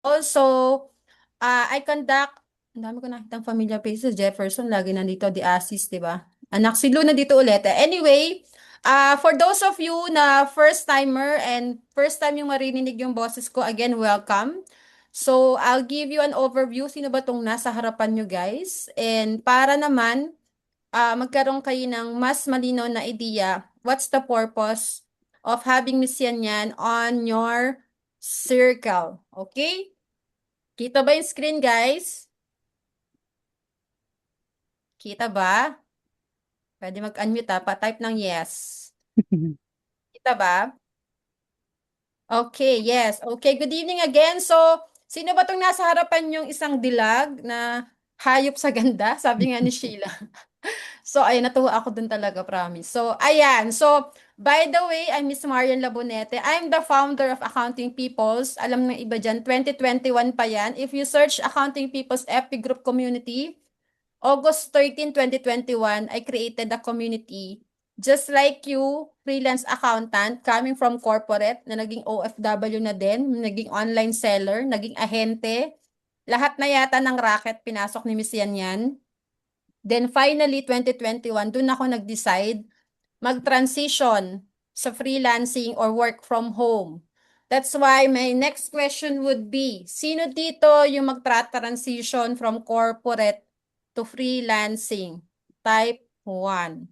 Also, I conduct, ang dami ko nakitang familiar faces. Jefferson, lagi nandito. The Assis, di ba? Anak si Lou nandito ulit. Anyway, for those of you na first timer and first time yung marinig yung boses ko, again, welcome. So, I'll give you an overview. Sino ba tong nasa harapan nyo, guys? And para naman, magkaroon kayo ng mas malinaw na idea, what's the purpose of having Miss Yan Yan on your circle? Okay? Kita ba yung screen, guys? Kita ba? Pwede mag-unmute pa-type ng yes. Kita ba? Okay, yes. Okay, good evening again. So, sino ba tong nasa harapan yung isang dilag na hayop sa ganda? Sabi nga ni Sheila. So, ay natuwa ako dun talaga, promise. So, ayan. So, by the way, I'm Miss Marian Labonete. I'm the founder of Accounting Peoples. Alam ng iba dyan, 2021 pa yan. If you search Accounting Peoples FB Group Community, August 13, 2021, I created a community. Just like you, freelance accountant, coming from corporate, na naging OFW na din, naging online seller, naging ahente. Lahat na yata ng racket pinasok ni Miss Yan Yan. Then finally, 2021, dun ako nag-decide mag-transition sa freelancing or work from home. That's why my next question would be, sino dito yung magtra-transition from corporate to freelancing? Type 1.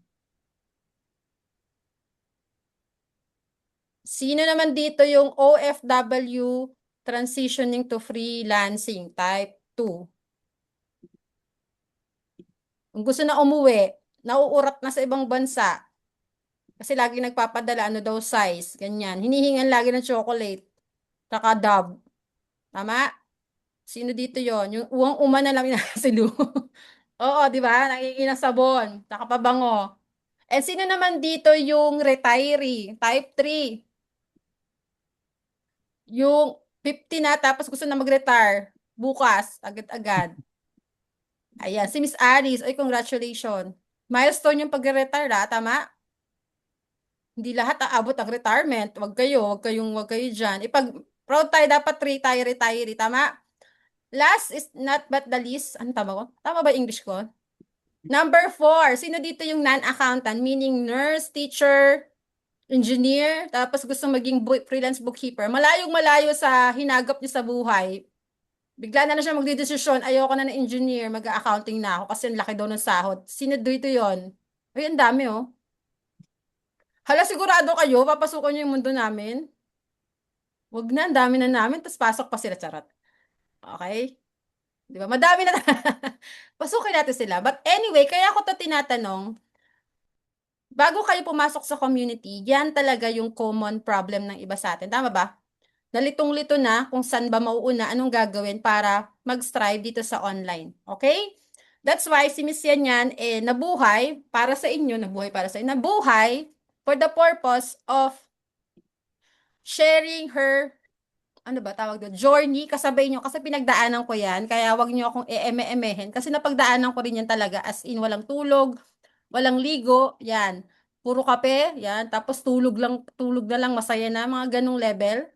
Sino naman dito yung OFW transitioning to freelancing? Type 2. Kung gusto na umuwi, nauurat na sa ibang bansa, kasi lagi nagpapadala, ano daw size, ganyan. Hinihingan lagi ng chocolate, saka dove. Tama? Sino dito yon? Yung uwang-uma na lang inasilu. Oo, di ba? Nangingin ng sabon, saka pabango. And sino naman dito yung retiree? Type 3. Yung 50 na tapos gusto na mag-retire. Bukas, agad-agad. Ayan, si Miss Alice. Ay, congratulations. Milestone yung pag-retire, tama? Hindi lahat aabot ang retirement. Wag kayo dyan. Proud tayo, dapat retire, tama? Last is not but the least. Ano tama ko? Tama ba English ko? Number 4. Sino dito yung non-accountant? Meaning nurse, teacher, engineer, tapos gusto maging freelance bookkeeper. Malayong malayo sa hinagap niya sa buhay. Bigla na siya magdidesisyon, ayoko na ng engineer, mag-accounting na ako kasi ang laki daw ng sahod. Sino dito yon? Ay, ang dami oh. Hala, sigurado kayo, papasukan niyo yung mundo namin? Wag na, ang dami na namin, tapos pasok pa sila, charot. Okay? Di ba? Madami na. Pasukin natin sila. But anyway, kaya ako to tinatanong, bago kayo pumasok sa community, yan talaga yung common problem ng iba sa atin. Tama ba? Nalitong-lito na kung saan ba mauuna, anong gagawin para mag-strive dito sa online. Okay? That's why si Miss Yan yan, nabuhay para sa inyo, nabuhay for the purpose of sharing her, ano ba tawag doon, journey, kasabay nyo, kasi pinagdaanan ko yan, kaya wag nyo akong e-eme-emehin, kasi napagdaanan ko rin yan talaga, as in, walang tulog, walang ligo, yan, puro kape, yan, tapos tulog na lang, masaya na, mga ganong level.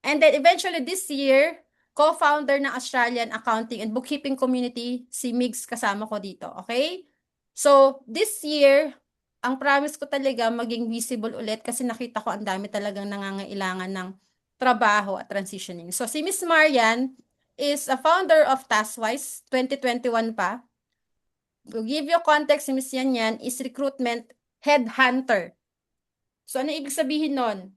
And then eventually this year, co-founder ng Australian Accounting and Bookkeeping Community, si Migs kasama ko dito, okay? So, this year, ang promise ko talaga maging visible ulit kasi nakita ko ang dami talagang nangangailangan ng trabaho at transitioning. So, si Miss Marian is a founder of Taskwise, 2021 pa. To give you context, si Miss Yan Yan is recruitment headhunter. So, ano ibig sabihin nun?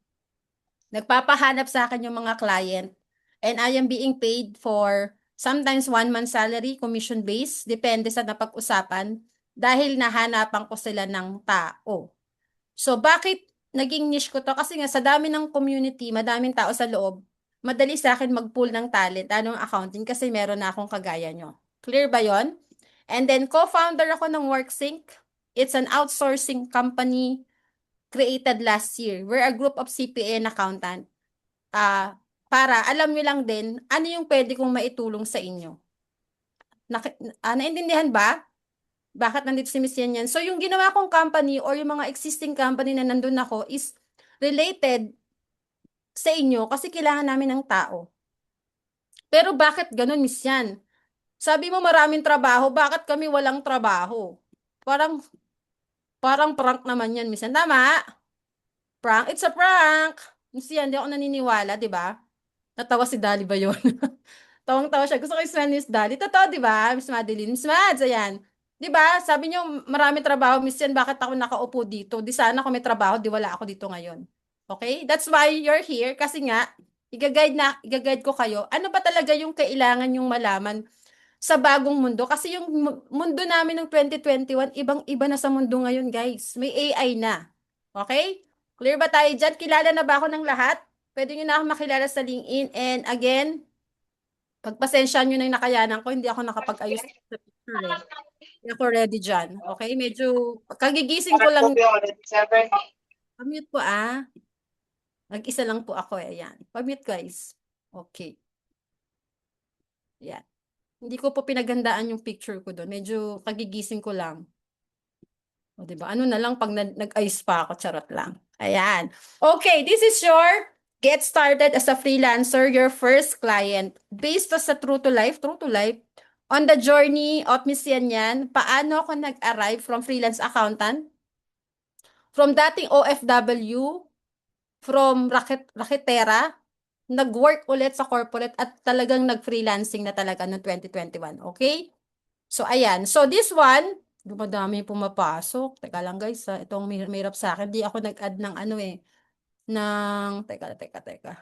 Nagpapahanap sa akin yung mga client and I am being paid for sometimes 1 month salary, commission based, depende sa napag-usapan dahil nahanapan ko sila ng tao. So, bakit naging niche ko to? Kasi nga sa dami ng community, madaming tao sa loob, madali sa akin mag-pull ng talent, anong accounting, kasi meron na akong kagaya nyo. Clear ba yon? And then, co-founder ako ng WorkSync. It's an outsourcing company created last year. We're a group of CPA and accountant. Para alam nyo lang din, ano yung pwede kong maitulong sa inyo. Naintindihan ba? Bakit nandito si Miss Yan Yan? So, yung ginawa kong company or yung mga existing company na nandun ako is related sa inyo kasi kailangan namin ng tao. Pero bakit ganun, Miss Yan? Sabi mo maraming trabaho, bakit kami walang trabaho? Parang, parang prank naman yan, Miss Yan. Tama? Prank? It's a prank! Miss Yan, di ako naniniwala, di ba? Natawa si Dali ba yun? Tawang-tawa siya. Gusto ko yung Miss Dali. Totoo, di ba? Miss Madeline. Miss Mads, ayan. Di ba? Sabi niyo, marami trabaho, Miss Yan. Bakit ako nakaupo dito? Di sana kung may trabaho, di wala ako dito ngayon. Okay? That's why you're here. Kasi nga, igagayad ko kayo. Ano ba talaga yung kailangan yung malaman sa bagong mundo? Kasi yung mundo namin ng 2021, ibang-iba na sa mundo ngayon, guys. May AI na. Okay? Clear ba tayo dyan? Kilala na ba ako ng lahat? Pwede nyo na ako makilala sa LinkedIn. And again, pagpasensya nyo na yung nakayanan ko, hindi ako nakapag-ayos sa picture eh. Hindi ako ready dyan. Okay? Medyo, kagigising ko lang. Pamute po ah. Nag-isa lang po ako eh. Ayan. Pamute guys. Okay. Ayan. Hindi ko po pinagandaan yung picture ko doon. Medyo kagigising ko lang. O, diba? Ano na lang pag nag-ayos pa ako, charot lang. Ayan. Okay, this is your get started as a freelancer, your first client. Based to sa true to life, on the journey of Miss Yan Yan, paano ako nag-arrive from freelance accountant, from dating OFW, from raketera, nag-work ulit sa corporate at talagang nag-freelancing na talaga noong 2021. Okay? So, ayan. So, this one, dumadami yung pumapasok. Teka lang guys, ha. Itong mahirap sa akin. Di ako nag-add ng ano eh. Teka.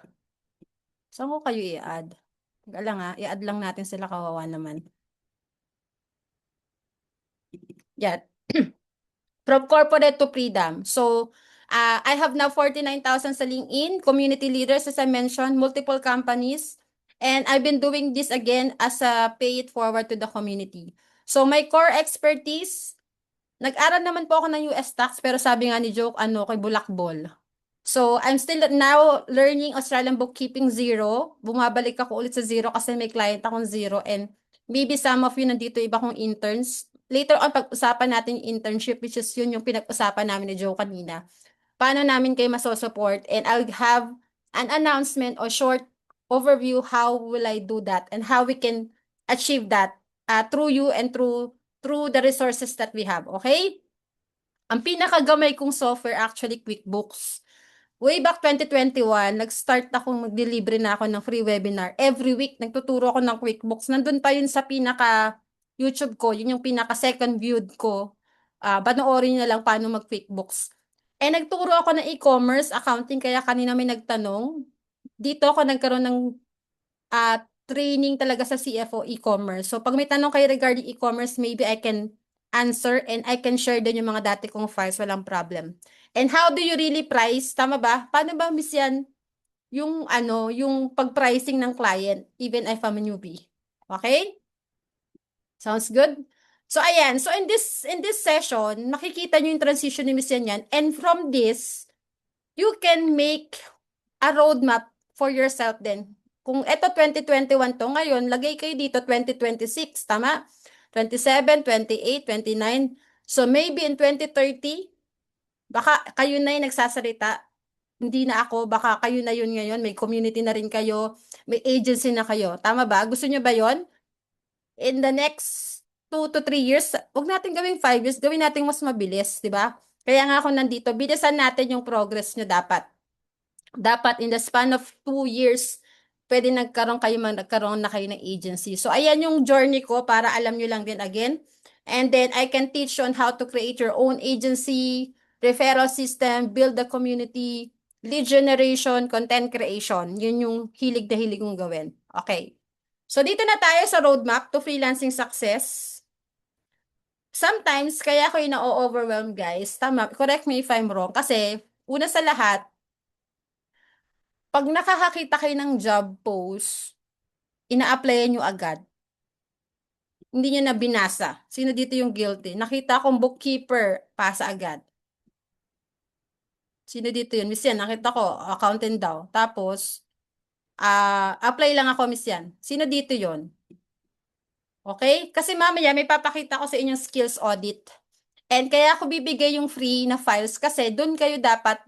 Saan ko kayo i-add? Teka lang ha. I-add lang natin sila, kawawa naman. Yan. From corporate to freedom. So, I have now 49,000 sa LinkedIn, community leaders, as I mentioned, multiple companies. And I've been doing this again as a pay it forward to the community. So, my core expertise, nag-aral naman po ako ng US tax, pero sabi nga ni Joke, kay bulakbol. So, I'm still now learning Australian bookkeeping zero. Bumabalik ako ulit sa zero kasi may client akong zero. And maybe some of you nandito iba kong interns. Later on, pag-usapan natin yung internship, which is yun yung pinag-usapan namin ni Joe kanina. Paano namin kayo maso-support? And I'll have an announcement or short overview how will I do that and how we can achieve that through you and through the resources that we have. Okay? Ang pinakagamay kong software actually QuickBooks. Way back 2021, nag-start akong mag-deliver na ako ng free webinar. Every week, nagtuturo ako ng QuickBooks. Nandun pa yun sa pinaka YouTube ko. Yun yung pinaka second viewed ko. Panoorin nyo na lang paano mag-QuickBooks. Nagturo ako ng e-commerce, accounting, kaya kanina may nagtanong. Dito ako nagkaroon ng training talaga sa CFO e-commerce. So, pag may tanong kayo regarding e-commerce, maybe I can answer and I can share din yung mga dati kong files, walang problem. And how do you really price? Tama ba? Paano ba, Miss Yan, yung pag-pricing ng client, even if I'm a newbie? Okay? Sounds good? So, ayan. So, in this session, makikita nyo yung transition ni Miss Yan. And from this, you can make a roadmap for yourself din. Kung eto 2021 to, ngayon, lagay kayo dito 2026, tama? 27, 28, 29. So maybe in 2030, baka kayo na yung nagsasalita. Hindi na ako, baka kayo na yun ngayon. May community na rin kayo, may agency na kayo. Tama ba? Gusto nyo ba yon? In the next 2 to 3 years, huwag natin gawing 5 years, gawin natin mas mabilis, di ba? Kaya nga ako nandito, bilisan natin yung progress nyo dapat. Dapat in the span of 2 years, pwede nagkaroon na kayo ng agency. So, ayan yung journey ko para alam nyo lang din again. And then, I can teach you on how to create your own agency, referral system, build the community, lead generation, content creation. Yun yung hilig na hilig kong gawin. Okay. So, dito na tayo sa roadmap to freelancing success. Sometimes, kaya ako yung na-overwhelm, guys. Tama, correct me if I'm wrong. Kasi, una sa lahat, pag nakakakita kayo ng job post, ina-applyan nyo agad. Hindi nyo na binasa. Sino dito yung guilty? Nakita akong bookkeeper, pasa agad. Sino dito yun? Miss Yan, nakita ko, accountant daw. Tapos, apply lang ako, Miss Yan. Sino dito yon? Okay? Kasi mamaya may papakita ko sa inyong skills audit. And kaya ako bibigay yung free na files kasi doon kayo dapat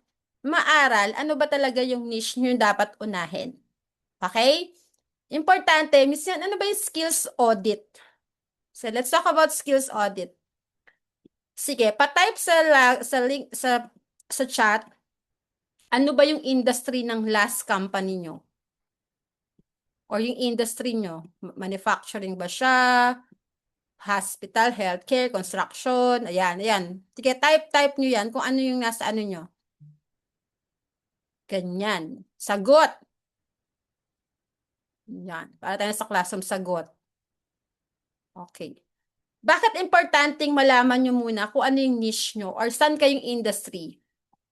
maaral ano ba talaga yung niche nyo dapat unahin. Okay? Importante, Miss Yan, ano ba yung skills audit? So, let's talk about skills audit. Sige, pa-type sa link sa chat, ano ba yung industry ng last company nyo? Or yung industry nyo? Manufacturing ba siya? Hospital, healthcare, construction, ayan, ayan. Sige, type nyo yan kung ano yung nasa ano nyo. Ganyan. Sagot. Yan. Para tayo sa classroom sagot. Okay. Bakit importanteng malaman nyo muna kung ano yung niche nyo or saan kayong industry?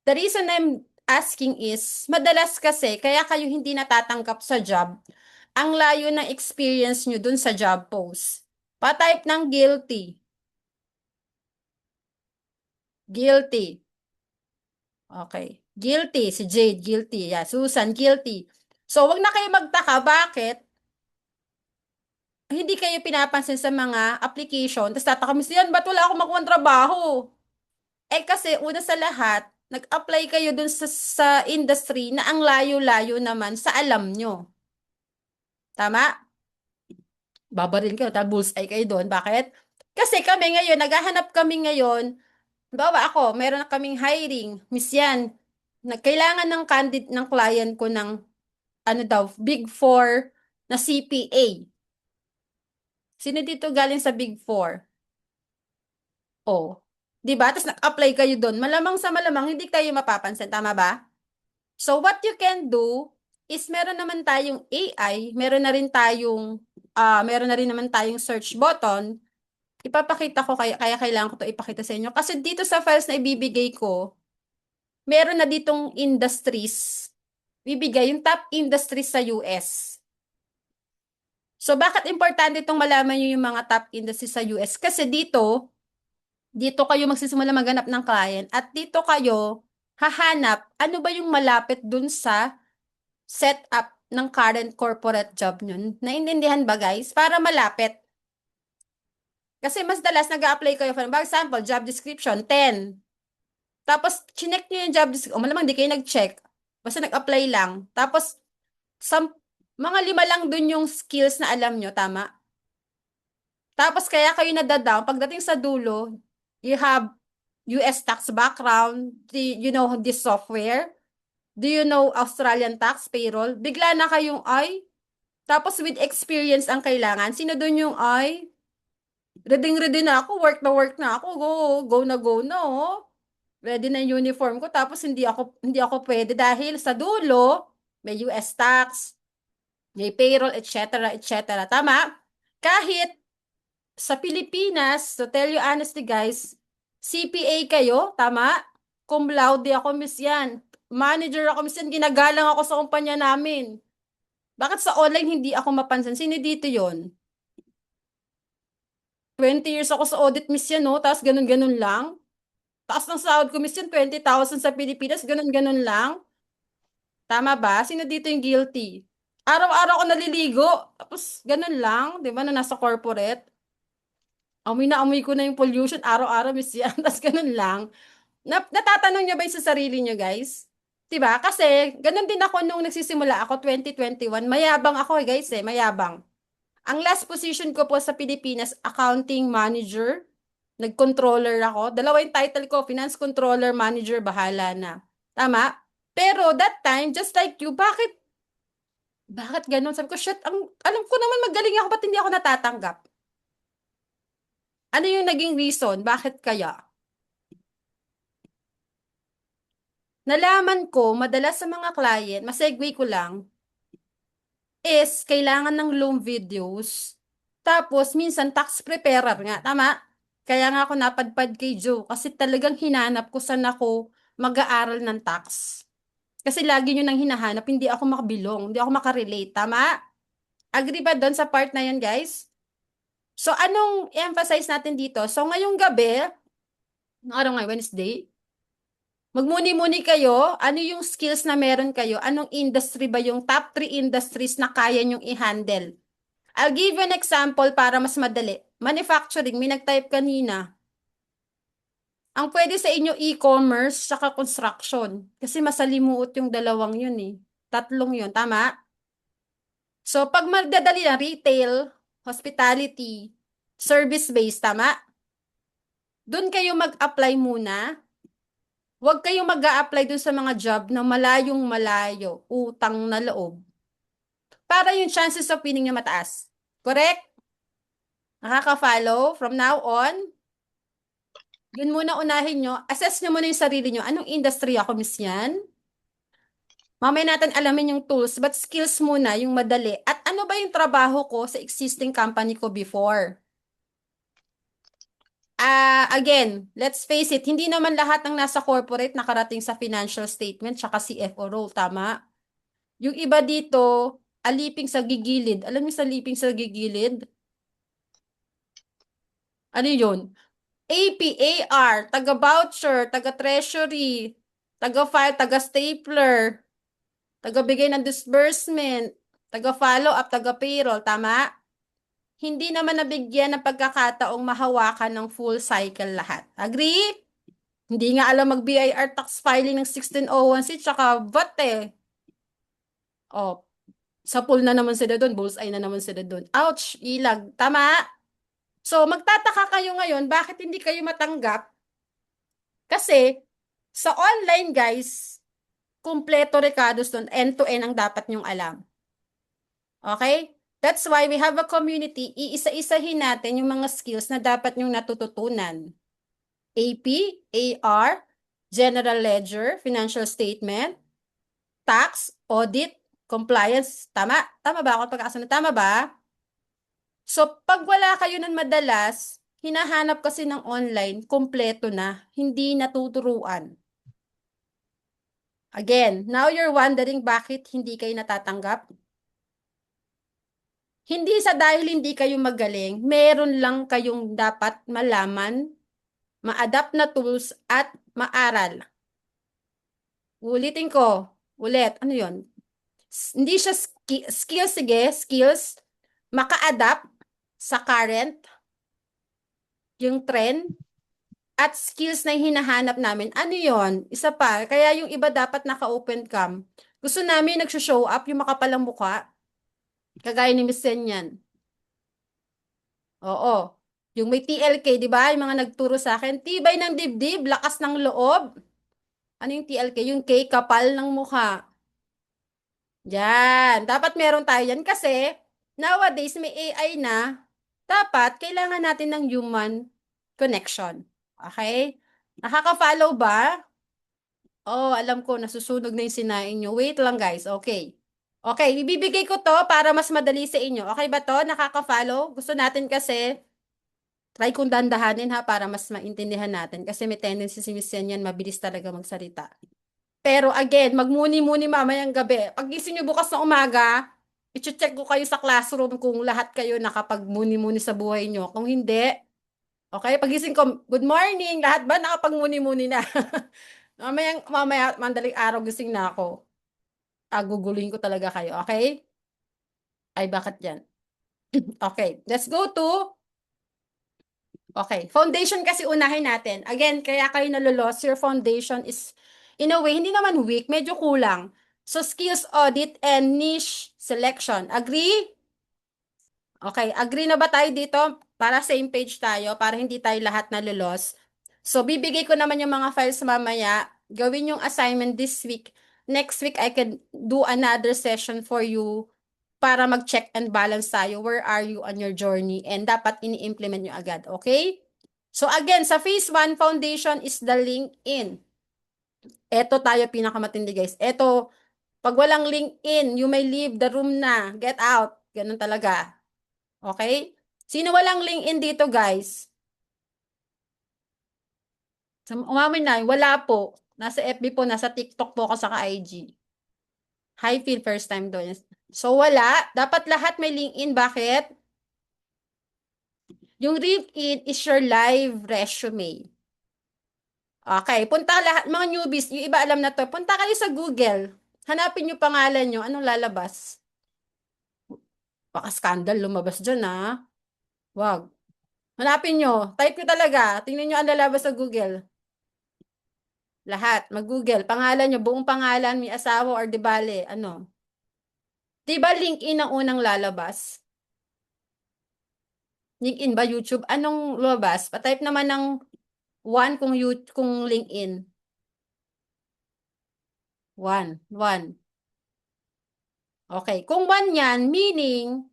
The reason I'm asking is, madalas kasi, kaya kayo hindi natatanggap sa job, ang layo ng experience nyo dun sa job post. Pa-type ng guilty. Guilty. Okay. Guilty. Si Jade, guilty. Yeah. Susan, guilty. So, wag na kayo magtaka. Bakit? Hindi kayo pinapansin sa mga application. Tapos tataka, yan, ba't wala akong makuha trabaho? Eh kasi una sa lahat, nag-apply kayo dun sa industry na ang layo-layo naman sa alam nyo. Tama? Babaril kayo, tapos bullseye kayo doon. Bakit? Kasi kami ngayon, naghahanap kami ngayon, bawa ako, meron na kaming hiring, Miss Yan, kailangan ng candidate ng client ko ng, ano daw, Big Four na CPA. Sino dito galing sa Big Four? Oh. Di ba? Tapos nag-apply kayo doon. Malamang sa malamang, hindi kayo mapapansin. Tama ba? So what you can do is meron naman tayong AI, meron na rin naman tayong search button. Ipapakita ko kaya kailangan ko to ipakita sa inyo kasi dito sa files na ibibigay ko, meron na ditong industries. Bibigay yung top industries sa US. So bakit importante itong malaman niyo yung mga top industries sa US? Kasi dito kayo magsisimula maghanap ng client at dito kayo hahanap ano ba yung malapit dun sa setup ng current corporate job nyo. Naintindihan ba guys? Para malapit. Kasi mas dalas nag-a-apply kayo for example, job description, 10. Tapos, chinek nyo yung job description. O malamang di kayo nag-check. Basta nag-apply lang. Tapos, sam mga 5 lang dun yung skills na alam nyo, tama? Tapos, kaya kayo nadadown. Pagdating sa dulo, you have US tax background. You know this software? Do you know Australian tax payroll? Bigla na kayong, ay, tapos with experience ang kailangan. Sino dun yung, ay, ready na ako, work na ako, go na, oh. Ready na yung uniform ko, tapos hindi ako pwede dahil sa dulo, may US tax, may payroll, etc., etc. Tama? Kahit sa Pilipinas, to tell you honestly guys, CPA kayo, tama? Cum laude ako, miss yan. Manager ako, miss yan. Ginagalang ako sa kumpanya namin. Bakit sa online hindi ako mapansin? Sino dito yon? 20 years ako sa audit, miss yan, no? Tapos ganun-ganun lang. Taas ng sahod ko, miss yan, 20,000 sa Pilipinas, ganun-ganun lang. Tama ba? Sino dito yung guilty? Araw-araw ako naliligo. Tapos ganun lang, di ba, na nasa corporate. Amoy na amoy ko na yung pollution, araw-araw, miss yan. Tapos ganun lang. Natatanong niyo ba yung sa sarili niyo, guys? 'Di ba? Kasi ganun din ako nung nagsisimula ako 2021. Mayabang ako, guys, mayabang. Ang last position ko po sa Pilipinas, accounting manager. Nag-controller ako. Dalawa yung title ko, finance controller, manager, bahala na. Tama? Pero that time, just like you, bakit ganun? Sabi ko, shit, alam ko naman magaling ako, ba't hindi ako natatanggap? Ano yung naging reason? Bakit kaya? Nalaman ko, madalas sa mga client, masegue ko lang, is kailangan ng loan videos. Tapos, minsan, tax preparer nga. Tama? Kaya nga ako napadpad kay Joe kasi talagang hinanap ko saan ako mag-aaral ng tax. Kasi lagi nyo nang hinahanap, hindi ako makabilong, hindi ako makarelate. Tama? Agree ba doon sa part na yun, guys? So, anong emphasize natin dito? So, ngayong gabi, ng araw ngayon, Wednesday, magmuni-muni kayo, ano yung skills na meron kayo, anong industry ba yung top 3 industries na kaya nyong i-handle. I'll give you an example para mas madali. Manufacturing, may nag-type kanina. Ang pwede sa inyo e-commerce saka construction. Kasi masalimuot yung dalawang yun eh. Tatlong yun, tama? So, pag magdadali na retail, hospitality, service-based, tama? Doon kayo mag-apply muna. Huwag kayong mag-a-apply doon sa mga job na malayong malayo, utang na loob. Para yung chances of winning nyo mataas. Correct? Nakaka-follow? From now on, yun muna unahin nyo. Assess nyo muna yung sarili nyo. Anong industry ako, miss yan? Mamaya natin alamin yung tools, but skills muna, yung madali. At ano ba yung trabaho ko sa existing company ko before? Again, let's face it, hindi naman lahat ng nasa corporate nakarating sa financial statement tsaka CFO role, tama? Yung iba dito, aliping sa gigilid. Alam niyo sa aliping sa gigilid? Ano yun? AP, AR, taga-voucher, taga-treasury, taga-file, taga-stapler, taga-bigay ng disbursement, taga-follow up, taga-payroll, tama? Hindi naman nabigyan ng pagkakataong mahawakan ng full cycle lahat. Agree? Hindi nga alam mag-BIR tax filing ng 1601C tsaka VAT eh. Oh, sa pool na naman sila doon, bullseye na naman sila doon. Ouch, ilag. Tama? So, magtataka kayo ngayon, bakit hindi kayo matanggap? Kasi, sa online guys, kumpleto recados doon, end-to-end ang dapat nyong alam. Okay? That's why we have a community, iisa-isahin natin yung mga skills na dapat nyong natututunan. AP, AR, General Ledger, Financial Statement, Tax, Audit, Compliance. Tama? Tama ba ako pagkakasunod? Tama ba? So, pag wala kayo ng madalas, hinahanap kasi ng online, kompleto na, hindi natuturuan. Again, now you're wondering bakit hindi kayo natatanggap? Hindi sa dahil hindi kayo magaling, meron lang kayong dapat malaman, ma-adapt na tools at maaral. Ulitin ko, ulit, ano yon? Hindi siya skills, sige, skills, maka-adapt sa current, yung trend, at skills na hinahanap namin. Ano yon? Isa pa, kaya yung iba dapat naka-open cam. Gusto namin nagsho-show up yung makapalang mukha, kagaya ni Miss Sen yan. Oo. Yung may TLK, di ba? Yung mga nagturo sa akin, tibay ng dibdib, lakas ng loob. Ano yung TLK? Yung K, kapal ng mukha. Yan. Dapat meron tayo yan kasi nowadays may AI na. Dapat kailangan natin ng human connection. Okay? Nakaka-follow ba? Oh, alam ko, nasusunog na yung sinain nyo. Wait lang guys. Okay. Okay, ibibigay ko to para mas madali sa inyo. Okay ba to? Nakaka-follow? Gusto natin kasi try kong dandahanin ha para mas maintindihan natin kasi may tendency si Miss Yan yan mabilis talaga magsalita. Pero again, magmuni-muni mamayang gabi. Pag gising nyo bukas na umaga, i-check ko kayo sa classroom kung lahat kayo nakapagmuni-muni sa buhay nyo. Kung hindi, okay, pagising ko, good morning, lahat ba nakapagmuni-muni na? Mamaya, mandaling araw gising na ako. Guguluhin ko talaga kayo, okay? Ay, bakit yan? Okay, let's go to okay, foundation kasi unahin natin. Again, kaya kayo nalulos, your foundation is, in a way, hindi naman weak, medyo kulang. So, skills audit and niche selection. Agree? Okay, agree na ba tayo dito? Para same page tayo, para hindi tayo lahat nalulos. So, bibigay ko naman yung mga files mamaya. Gawin yung assignment this week. Next week, I can do another session for you para mag-check and balance tayo. Where are you on your journey? And dapat ini-implement nyo agad. Okay? So again, sa phase 1, foundation is the LinkedIn. Ito tayo pinakamatindi guys. Ito, pag walang LinkedIn, you may leave the room na. Get out. Ganun talaga. Okay? Sino walang LinkedIn dito guys? Umamin na, wala po. Nasa FB po, nasa TikTok po ako sa IG. Hi, feel first time doon. So wala. Dapat lahat may LinkedIn. Bakit? Yung LinkedIn is your live resume. Okay, punta lahat, mga newbies, yung iba alam na to, punta kayo sa Google. Hanapin nyo pangalan nyo, anong lalabas? Baka scandal lumabas dyan, ha? Wag. Hanapin nyo, type nyo talaga, tingnan nyo ang lalabas sa Google. Lahat, mag-Google, pangalan nyo, buong pangalan, may asawa or di bale, ano? Di ba LinkedIn ang unang lalabas? LinkedIn ba, YouTube? Anong lumabas? Pa-type naman ng one kung LinkedIn. One. One. Okay. Kung one yan, meaning,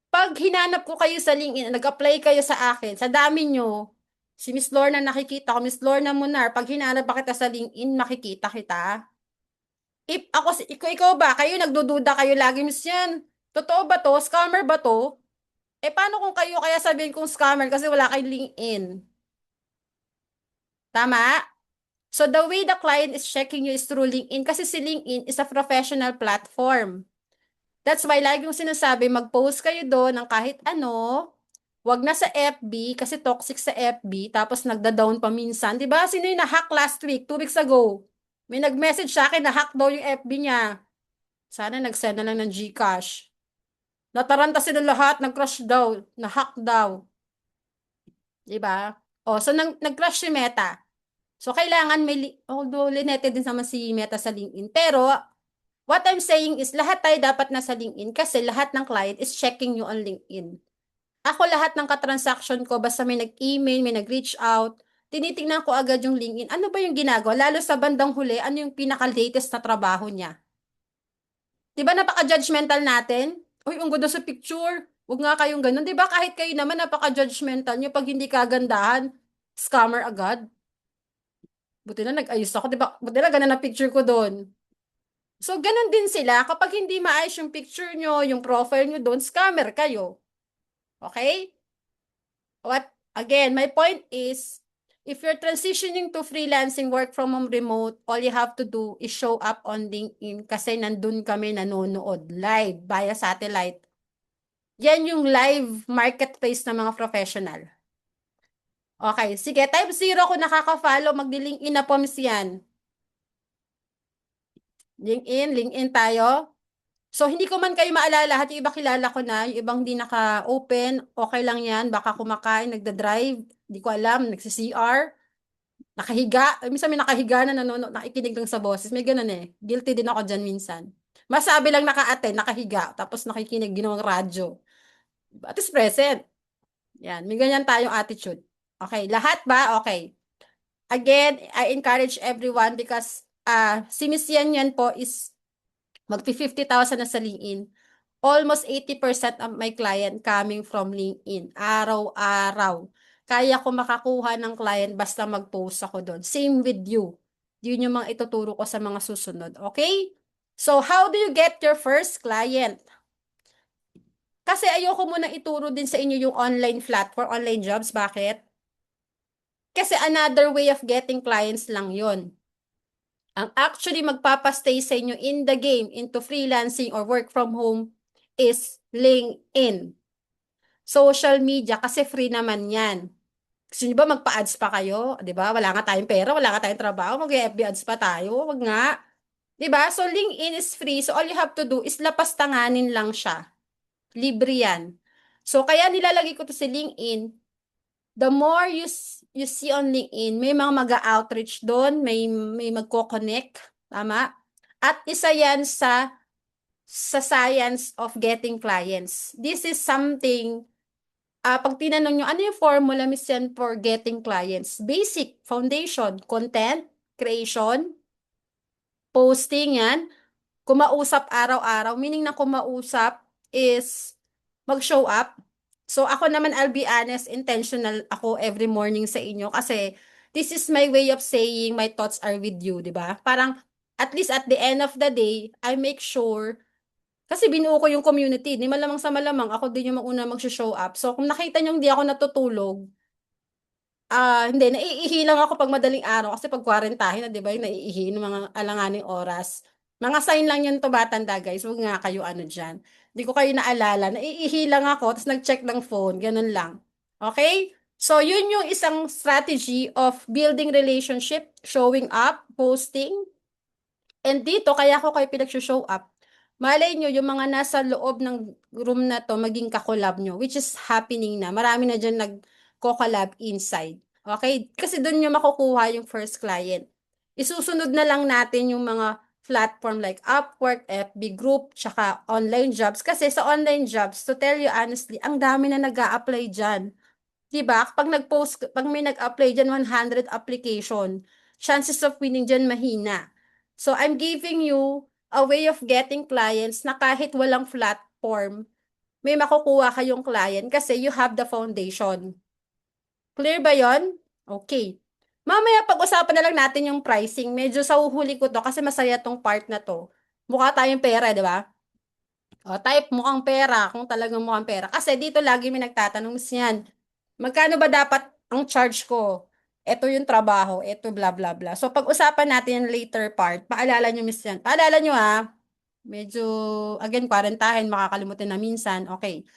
pag hinanap ko kayo sa LinkedIn, nag-apply kayo sa akin, sa dami nyo, si Miss Lorna nakikita ko, Miss Lorna Munar, pag hinanap ba kita sa LinkedIn, makikita kita. If ako, ikaw ba, kayo nagdududa kayo lagi, Miss yan. Totoo ba to? Scammer ba to? Eh, paano kung kayo kaya sabihin kong scammer kasi wala kayong LinkedIn? Tama? So, the way the client is checking you is through LinkedIn kasi si LinkedIn is a professional platform. That's why lagi kong sinasabi, mag-post kayo doon ng kahit ano, wag na sa FB kasi toxic sa FB, tapos nagda-down pa minsan. 'Di ba? Sino yung na-hack last week, 2 weeks ago? May nag-message sa akin, na-hack daw yung FB niya. Sana nag-send na lang ng GCash. Nataranta sila lahat, nag-crush daw, na-hack daw. 'Di ba? O, so nag-crush si Meta. So, kailangan although lineted din naman si Meta sa LinkedIn. Pero, what I'm saying is, lahat tayo dapat nasa LinkedIn kasi lahat ng client is checking you on LinkedIn. Ako lahat ng katransaction ko, basta may nag-email, may nag-reach out, tinitingnan ko agad yung LinkedIn. Ano ba yung ginagawa? Lalo sa bandang huli, ano yung pinaka-latest na trabaho niya? Di ba napaka-judgmental natin? Uy, ang ganda sa picture. Huwag nga kayong ganun. Di ba kahit kayo naman napaka-judgmental nyo pag hindi kagandahan, scammer agad? Buti na nag-ayos ako, di ba? Buti na ganun na picture ko doon. So, ganun din sila. Kapag hindi maayos yung picture nyo, yung profile nyo doon, scammer kayo. Okay? Again, my point is, if you're transitioning to freelancing, work from home, remote, all you have to do is show up on LinkedIn kasi nandun kami nanonood live via satellite. Yan yung live marketplace ng mga professional. Okay, sige, type 0 kung nakaka-follow, magdi-LinkedIn na po, miss yan. LinkedIn tayo. So, hindi ko man kayo maalala lahat, yung iba kilala ko na, yung ibang hindi naka-open, okay lang yan, baka kumakain, nagda-drive, hindi ko alam, nagsi-CR, nakahiga, minsan may nakahiga na nanonood, nakikinig lang sa boses, may ganun eh. Guilty din ako dyan minsan. Masabi lang naka-attend, nakahiga, tapos nakikinig, ginawang radyo. At is present. Yan, may ganyan tayong attitude. Okay, lahat ba? Okay. Again, I encourage everyone because si Miss yan po is magpi-50,000 na sa LinkedIn. Almost 80% of my client coming from LinkedIn. Araw-araw. Kaya ko makakuha ng client basta mag-post ako doon. Same with you. Yun yung mga ituturo ko sa mga susunod. Okay? So, how do you get your first client? Kasi ayoko muna ituro din sa inyo yung online platform, online jobs. Bakit? Kasi another way of getting clients lang yon. Ang actually magpapastay sa inyo in the game into freelancing or work from home is LinkedIn. Social media kasi free naman yan. Gusto nyo ba magpa-ads pa kayo? 'Di ba? Wala nga tayong pera, wala nga tayong trabaho, mag-FB ads pa tayo. Wag nga. 'Di ba? So LinkedIn is free. So all you have to do is lapastanganin lang siya. Libre yan. So kaya nilalagay ko to si LinkedIn. The more you see on LinkedIn, may mga mag-outreach doon, may magko-connect, tama? At isa yan sa science of getting clients. This is something, pag tinanong nyo, ano yung formula, Miss Yan, for getting clients? Basic, foundation, content, creation, posting yan, kumausap araw-araw, meaning na kumausap is mag-show up. So ako naman, I'll be honest, intentional ako every morning sa inyo kasi this is my way of saying my thoughts are with you, di ba? Parang at least at the end of the day, I make sure kasi binuo ko yung community. Di malamang sa malamang, ako din yung una mag-show up. So, kung nakita nyo hindi ako natutulog, hindi, naiihi lang ako pag madaling araw. Kasi pag kwarentahin na, di ba, yung naiihi ng mga alanganing oras. Mga sign lang yan to batanda, guys. Huwag nga kayo ano dyan. Hindi ko kayo naalala. Naiihi lang ako, tapos nag-check ng phone. Ganun lang. Okay? So, yun yung isang strategy of building relationship, showing up, posting, and dito, kaya ako kayo pinag-show up. Malay nyo, yung mga nasa loob ng room na to, maging kakolab nyo, which is happening na. Marami na dyan nag-collab inside. Okay? Kasi doon nyo makukuha yung first client. Isusunod na lang natin yung mga platform like Upwork, FB Group, tsaka online jobs. Kasi sa online jobs, to tell you honestly, ang dami na nag-a-apply dyan. Diba? Pag may nag-apply dyan, 100 application, chances of winning dyan mahina. So, I'm giving you a way of getting clients na kahit walang platform, may makukuha kayong client kasi you have the foundation. Clear ba yon? Okay. Mamaya pag-usapan na lang natin yung pricing. Medyo sa uhuli ko to kasi masaya tong part na to. Mukha tayong pera, di ba? O, type mukhang pera, kung talagang mukhang pera. Kasi dito lagi may nagtatanong siyan. Magkano ba dapat ang charge ko? Ito yung trabaho, ito bla bla bla. So pag-usapan natin yung later part, paalala nyo miss yan. Paalala nyo ha, medyo, again, quarantahin, makakalimutan na minsan. Okay.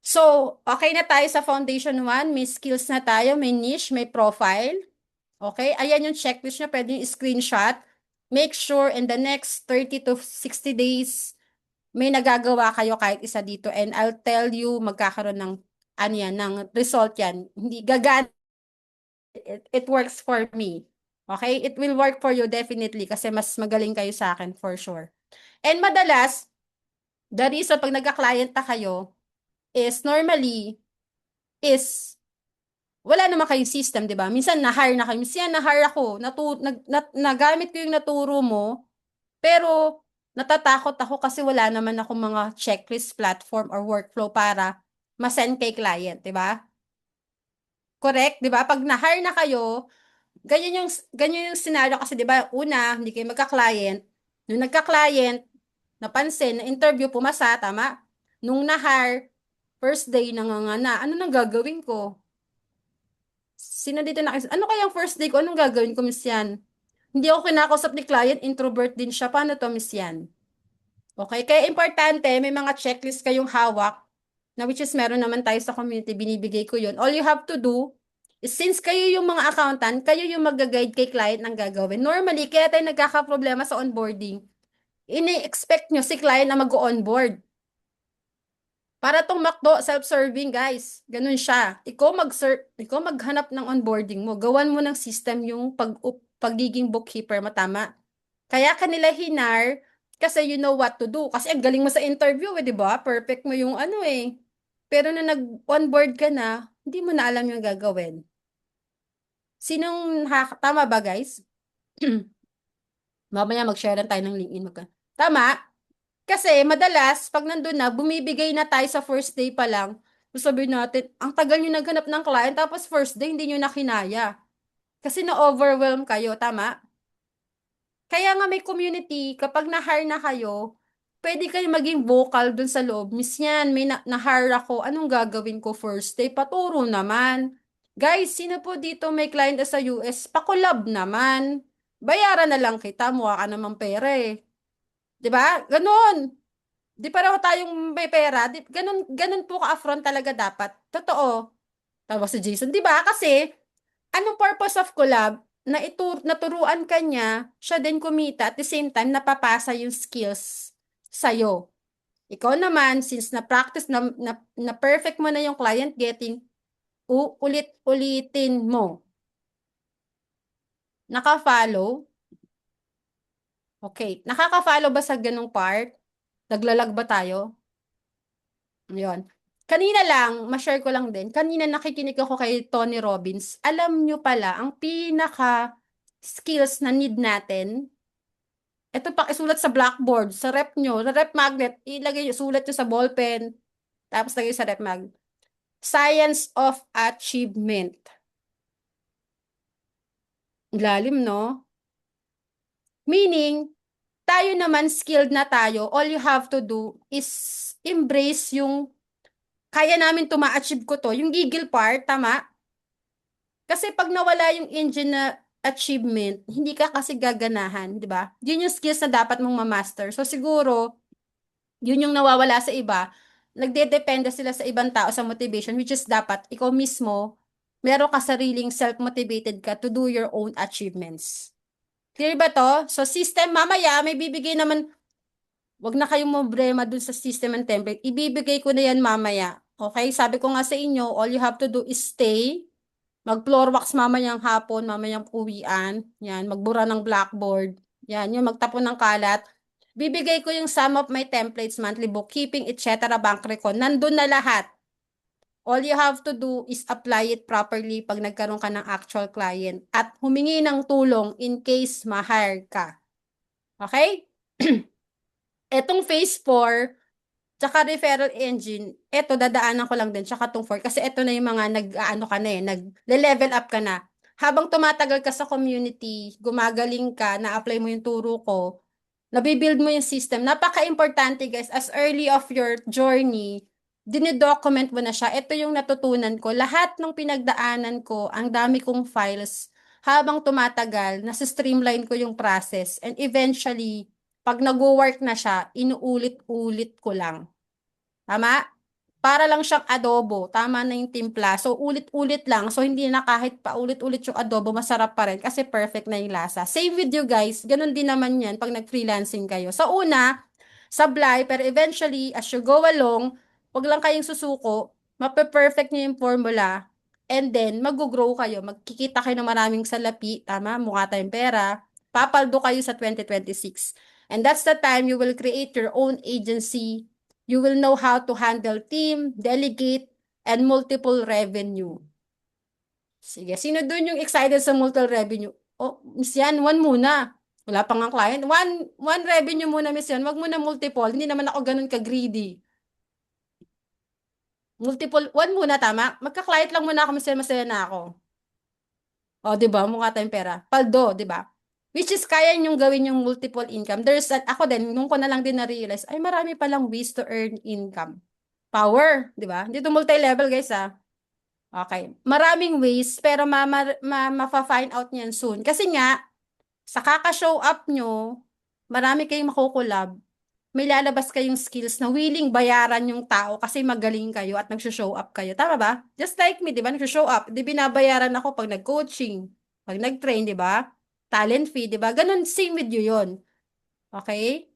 So, okay na tayo sa foundation 1. May skills na tayo, may niche, may profile. Okay? Ayan yung checklist nyo. Pwede yung screenshot. Make sure in the next 30 to 60 days, may nagagawa kayo kahit isa dito. And I'll tell you, magkakaroon ng, ano yan, ng result yan. Hindi gagana. It works for me. Okay? It will work for you definitely kasi mas magaling kayo sa akin for sure. And madalas, the reason pag nagka-client na kayo, is normally, is wala naman kayong system, di ba? Minsan na-hire na kayo. Minsan na-hire ako. Nagamit ko yung naturo mo, pero natatakot ako kasi wala naman ako mga checklist platform or workflow para ma-send kay client, di ba? Correct, di ba? Pag na-hire na kayo, ganyan yung scenario kasi di ba, una, hindi kayo magka-client. Nung nagka-client, napansin, na-interview, pumasa, tama? Nung na-hire, first day, nangangana, ano nang gagawin ko? Sino dito ano kaya ang first day ko? Anong gagawin ko, Miss Yan? Hindi ako kinakausap ni client, introvert din siya. Paano to, Miss Yan? Okay? Kaya importante, may mga checklist kayong hawak, na which is meron naman tayo sa community, binibigay ko yun. All you have to do, is since kayo yung mga accountant, kayo yung mag-guide kay client ng gagawin. Normally, kaya tayo nagkaka-problema sa onboarding. Ini-expect nyo si client na mag-onboard. Para tong McDo, self-serving, guys. Ganun siya. Ikaw maghanap ng onboarding mo. Gawan mo ng system yung pagiging bookkeeper, matama. Kaya kanila hinar kasi you know what to do. Kasi ang galing mo sa interview, di ba? Perfect mo yung ano eh. Pero na nag-onboard ka na, hindi mo na alam yung gagawin. Tama ba, guys? Mamaya mag-share lang tayo ng LinkedIn. Tama? Kasi madalas, pag nandun na, bumibigay na tayo sa first day pa lang. Sabihin natin, ang tagal nyo naghanap ng client, tapos first day, hindi nyo na kinaya. Kasi na-overwhelm kayo, tama? Kaya nga may community, kapag na-hire na kayo, pwede kayo maging vocal dun sa loob. Miss yan, may na-hire ako, anong gagawin ko first day? Paturo naman. Guys, sino po dito may client sa US? Pakulab naman. Bayaran na lang kita, mukha ka namang pera eh. 'Di ba? Ganon. Di pareho tayong may pera. Ganun po ka-upfront talaga dapat. Totoo. Tawag si Jason. Di ba? Kasi, anong purpose of collab? Naturuan ka niya, siya din kumita, at the same time, napapasa yung skills sa'yo. Ikaw naman, since na-practice, na perfect mo na yung client getting, ulit-ulitin mo. Naka-follow? Okay. Nakaka-follow ba sa ganung part? Naglalag ba tayo? Yun. Kanina lang, ma-share ko lang din, kanina nakikinig ako kay Tony Robbins. Alam nyo pala, ang pinaka skills na need natin, ito pa isulat sa blackboard, sa rep nyo, sa rep magnet, ilagay nyo, sulat nyo sa ballpen, tapos lagay sa rep magnet. Science of achievement. Lalim, no? Meaning, tayo naman skilled na tayo, all you have to do is embrace yung kaya namin to ma-achieve ko to, yung giggle part, tama? Kasi pag nawala yung engine na achievement, hindi ka kasi gaganahan, di ba? Yun yung skills na dapat mong ma-master. So siguro, yun yung nawawala sa iba. Nagdedepende sila sa ibang tao sa motivation, which is dapat ikaw mismo, meron ka sariling self-motivated ka to do your own achievements. Clear ba to? So system, mamaya, may bibigay naman, wag na kayong problema dun sa system and template. Ibibigay ko na yan mamaya. Okay? Sabi ko nga sa inyo, all you have to do is stay. Mag-floor wax mamayang hapon, mamayang uwian. Yan, magbura ng blackboard. Yan, yung magtapon ng kalat. Bibigay ko yung sum of my templates, monthly bookkeeping, etc., bank record. Nandun na lahat. All you have to do is apply it properly pag nagkaroon ka ng actual client at humingi ng tulong in case ma-hire ka. Okay? Etong phase 4, tsaka referral engine, eto dadaanan ko lang din, tsaka tong 4, kasi eto na yung mga nag-ano ka na nag-level up ka na. Habang tumatagal ka sa community, gumagaling ka, na-apply mo yung turo ko, nabibuild mo yung system. Napaka-importante guys, as early of your journey, dinidocument mo na siya. Ito yung natutunan ko. Lahat ng pinagdaanan ko, ang dami kong files, habang tumatagal, nasa-streamline ko yung process. And eventually, pag nag-work na siya, inuulit-ulit ko lang. Tama? Para lang siyang adobo. Tama na yung timpla. So, ulit-ulit lang. So, hindi na kahit pa ulit-ulit yung adobo, masarap pa rin kasi perfect na yung lasa. Same with you guys. Ganun din naman yan pag nag-freelancing kayo. Sa una, sablay, pero eventually, as you go along, wag lang kayong susuko, mape-perfect nyo yung formula, and then, mag-grow kayo. Magkikita kayo ng maraming salapi. Tama? Mukha tayong pera. Papaldo kayo sa 2026. And that's the time you will create your own agency. You will know how to handle team, delegate, and multiple revenue. Sige, sino dun yung excited sa multiple revenue? Oh, Miss Yan, one muna. Wala pa nga client. One revenue muna, Miss Yan. Wag muna multiple. Hindi naman ako ganun ka-greedy. Multiple, one muna, tama? Magka-client lang muna ako, Miss Yan, masaya na ako. O, di ba? Mukha tayong pera. Paldo, di ba? Which is, kaya niyong gawin yung multiple income. Ako din, nung ko na lang din na-realize, ay marami palang ways to earn income. Power, di ba? Dito multi-level, guys, ah. Okay. Maraming ways, pero ma-find out niyan soon. Kasi nga, sa kaka-show up nyo, marami kayong makukulab. May lalabas kayong skills na willing bayaran yung tao kasi magaling kayo at nag-show up kayo. Tama ba? Just like me, di ba? Nag-show up. Di binabayaran ako pag nag-coaching, pag nag-train, di ba? Talent fee, di ba? Ganun, same with you yun. Okay?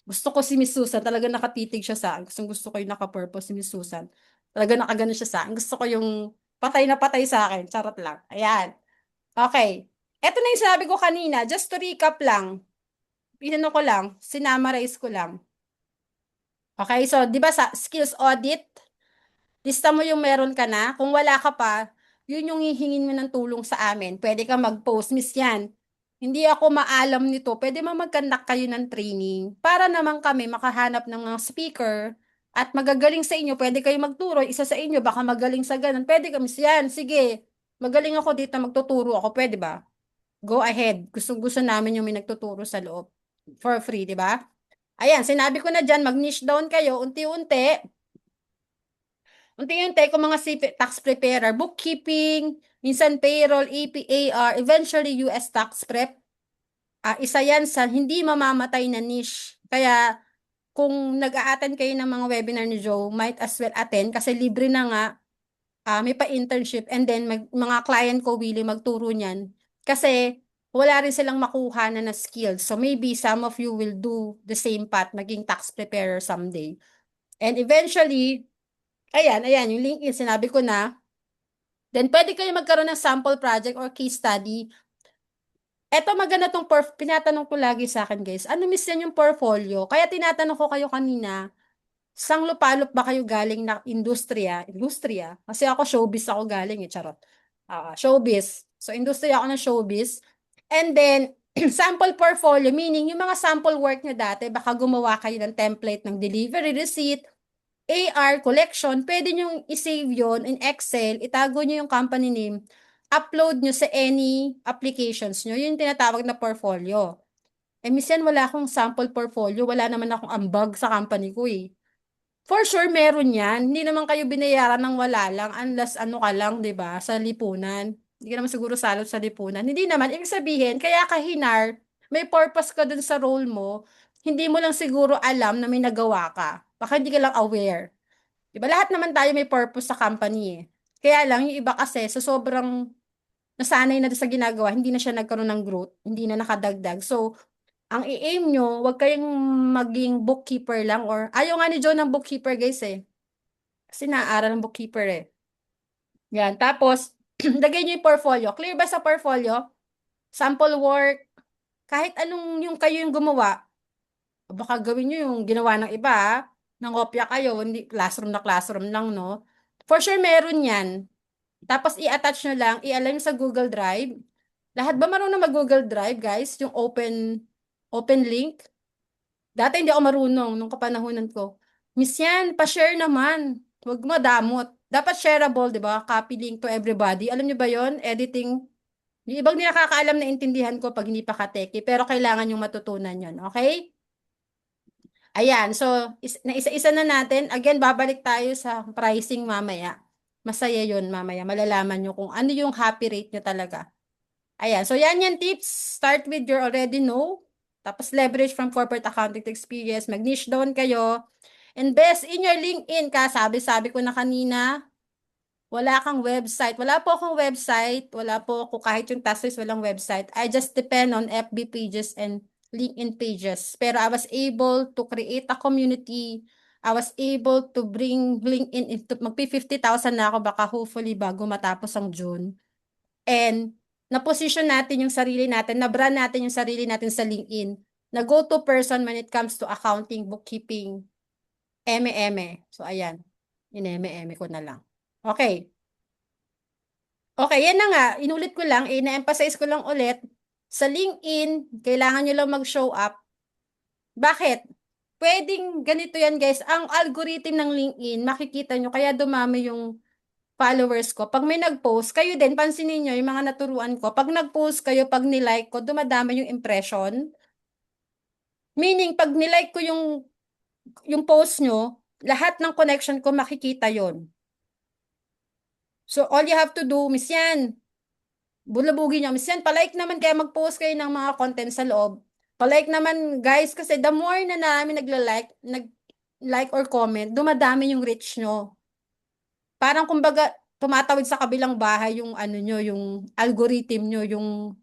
Gusto ko si Miss Susan, talaga nakatitig siya sa akin. Gusto ko yung naka-purpose si Miss Susan. Talaga nakagano siya sa akin. Gusto ko yung patay na patay sa akin. Charot lang. Ayan. Okay. Ito na yung sinabi ko kanina. Just to recap lang. Pinano ko lang. Sinamarize ko lang. Okay. So, di ba sa skills audit, lista mo yung meron ka na. Kung wala ka pa, yun yung hihingin mo ng tulong sa amin. Pwede ka mag-post, Miss Yan. Hindi ako maalam nito. Pwede mag-conduct kayo ng training para naman kami makahanap ng mga speaker at magagaling sa inyo. Pwede kayo magturo. Isa sa inyo, baka magaling sa ganun. Pwede kami, Miss Yan. Sige, magaling ako dito, magtuturo ako. Pwede ba? Go ahead. Gusto namin yung may nagtuturo sa loob. For free, di ba? Ayan, sinabi ko na dyan, mag-niche down kayo, unti-unti. Unti-unti kung mga tax preparer, bookkeeping, minsan payroll, APAR, eventually US tax prep. Isa yan sa hindi mamamatay na niche. Kaya kung nag-a-attend kayo ng mga webinar ni Joe, might as well attend kasi libre na nga, may pa-internship and then mga client ko willing magturo niyan. Kasi wala rin silang makuha na skills. So maybe some of you will do the same path, maging tax preparer someday. And eventually, ayan, yung LinkedIn, sinabi ko na. Then, pwede kayo magkaroon ng sample project or case study. Eto maganda tinatanong ko lagi sa akin guys, ano miss yan yung portfolio? Kaya tinatanong ko kayo kanina, sang lupalop ba kayo galing na industriya? Industriya? Kasi ako showbiz ako galing charot. Showbiz. So, industriya ako ng showbiz. And then, sample portfolio, meaning yung mga sample work nyo dati, baka gumawa kayo ng template ng delivery receipt, AR collection, pwede nyo i-save yon in Excel, itago nyo yung company name, upload nyo sa any applications nyo, yun yung tinatawag na portfolio. Minsan wala akong sample portfolio, wala naman akong ambag sa company ko eh. For sure, meron yan. Hindi naman kayo binayaran ng wala lang unless ano ka lang, di ba, sa lipunan. Hindi ka naman siguro salot sa lipunan. Hindi naman, ibig sabihin, kaya ka hinar, may purpose ka dun sa role mo, hindi mo lang siguro alam na may nagawa ka. Baka hindi ka lang aware. Diba? Lahat naman tayo may purpose sa company eh. Kaya lang, yung iba kasi, sa sobrang nasanay na sa ginagawa, hindi na siya nagkaroon ng growth, hindi na nakadagdag. So, ang i-aim nyo, wag kayong maging bookkeeper lang or, ayaw nga ni John ng bookkeeper guys eh. Kasi naaral ng bookkeeper eh. Yan. Tapos, lagay nyo yung portfolio. Clear ba sa portfolio? Sample work, kahit anong yung kayo yung gumawa, baka gawin nyo yung ginawa ng iba, nangopya kayo, hindi classroom lang, no? For sure, meron yan. Tapos, i-attach nyo lang, i-align sa Google Drive. Lahat ba marunong mag-Google Drive, guys? Yung open link? Dati hindi ako marunong nung kapanahunan ko. Miss yan, pa-share naman. Huwag madamot. Dapat shareable, di ba? Copy link to everybody. Alam niyo ba yon? Editing. Yung ibang hindi nakakaalam na intindihan ko pag hindi pa kateki, pero kailangan yung matutunan yon. Okay? Ayan, so na isa-isa na natin. Again, babalik tayo sa pricing mamaya. Masaya yun mamaya. Malalaman nyo kung ano yung happy rate nyo talaga. Ayan, so yan tips. Start with your already know. Tapos leverage from corporate accounting to experience. Mag-niche down kayo. Invest in your LinkedIn ka. Sabi ko na kanina, wala kang website. Wala po akong website. Wala po ako kahit yung taxes, walang website. I just depend on FB pages and LinkedIn pages. Pero I was able to create a community. I was able to bring LinkedIn into, magpi 50,000 na ako baka hopefully bago matapos ang June. And na-position natin yung sarili natin, na-brand natin yung sarili natin sa LinkedIn, na go-to person when it comes to accounting, bookkeeping, eme-eme. So, ayan. Ineme-eme ko na lang. Okay. Okay, yan na nga. Inulit ko lang, ina-emphasize ko lang ulit. Sa LinkedIn, kailangan nyo lang mag-show up. Bakit? Pwedeng ganito yan, guys. Ang algorithm ng LinkedIn, makikita nyo, kaya dumami yung followers ko. Pag may nag-post, kayo din, pansinin nyo, yung mga naturuan ko, pag nag-post kayo, pag nilike ko, dumadami yung impression. Meaning, pag nilike ko yung post nyo, lahat ng connection ko makikita yon. So, all you have to do, miss yan, bulabugin nyo, miss yan, palike naman, kaya mag-post kayo ng mga content sa loob. Palike naman, guys, kasi the more na namin nag-like or comment, dumadami yung reach nyo. Parang kumbaga, tumatawid sa kabilang bahay yung ano nyo, yung algorithm nyo, yung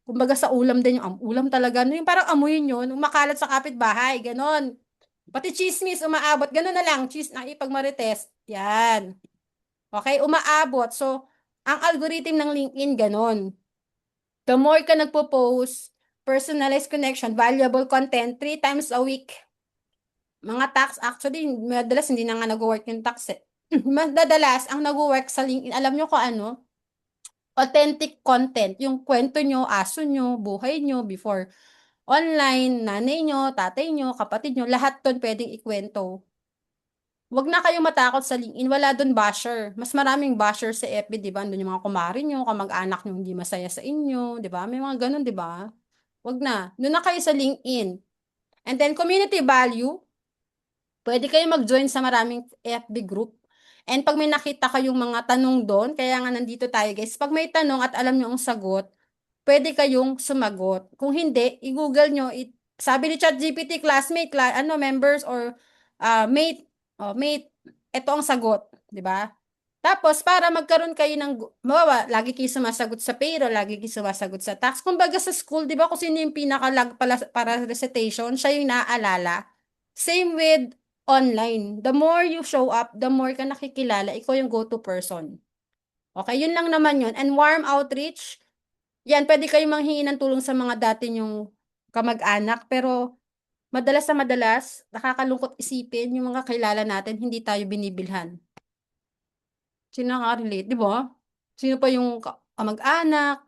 kumbaga sa ulam din, yung ulam talaga, no, yung parang amoy nyo, makalat sa kapitbahay, ganon. Pati chismis, umaabot, ganon na lang, ipag marites, yan. Okay, umaabot. So, ang algorithm ng LinkedIn, ganon. The more ka nagpo-post, personalized connection, valuable content, 3 times a week. Mga tax, actually, madalas hindi na nga nag-work yung tax eh. Madalas, ang nag-work sa LinkedIn, alam nyo ko ano, authentic content. Yung kwento nyo, aso nyo, buhay nyo, before online, nanay nyo, tatay nyo, kapatid nyo, lahat ton pwedeng ikwento. Huwag na kayong matakot sa LinkedIn, wala doon basher. Mas maraming basher sa FB, di ba? Doon yung mga kumari nyo, kamag-anak nyo hindi masaya sa inyo, di ba? May mga ganun, di ba? Huwag na. Doon na kayo sa LinkedIn. And then, community value, pwede kayo mag-join sa maraming FB group. And pag may nakita kayong mga tanong doon, kaya nga nandito tayo guys, pag may tanong at alam nyo ang sagot, pwede kayong sumagot. Kung hindi, i-google nyo, sabi ni ChatGPT, classmate, members or mate, mate, ito ang sagot, di ba? Tapos, para magkaroon kayo ng, lagi kayo sumasagot sa payroll, lagi kayo sumasagot sa tax. Kumbaga sa school, di ba, kung sino yung pinaka-lag para recitation, siya yung naaalala. Same with online. The more you show up, the more ka nakikilala, ikaw yung go-to person. Okay, yun lang naman yun. And warm outreach, yan, pwede kayong manghingi ng tulong sa mga dati nyong kamag-anak, pero madalas, nakakalungkot isipin, yung mga kilala natin, hindi tayo binibilhan. Sino nakaka-relate, di ba? Sino pa yung kamag-anak?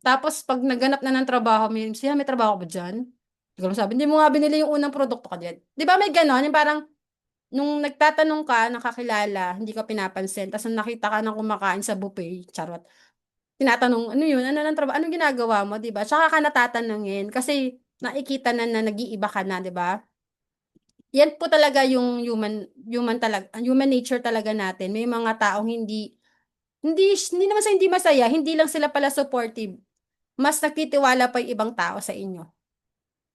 Tapos, pag naganap na ng trabaho, may trabaho ba dyan? Hindi ko sabi, hindi mo nga binili yung unang produkto ka dyan. Di ba may ganon? Yung parang, nung nagtatanong ka, nakakilala, hindi ka pinapansin, tapos nung nakita ka ng kumakain sa buffet, charot, tinatanong, ano yun? Ano ng trabaho? Anong ginagawa mo, di ba? Tsaka ka natatanungin, kasi nakikita na nag-iiba ka na, di ba? Yan po talaga yung human nature talaga natin. May mga taong hindi naman sa hindi masaya, hindi lang sila pala supportive. Mas nagtitiwala pa yung ibang tao sa inyo.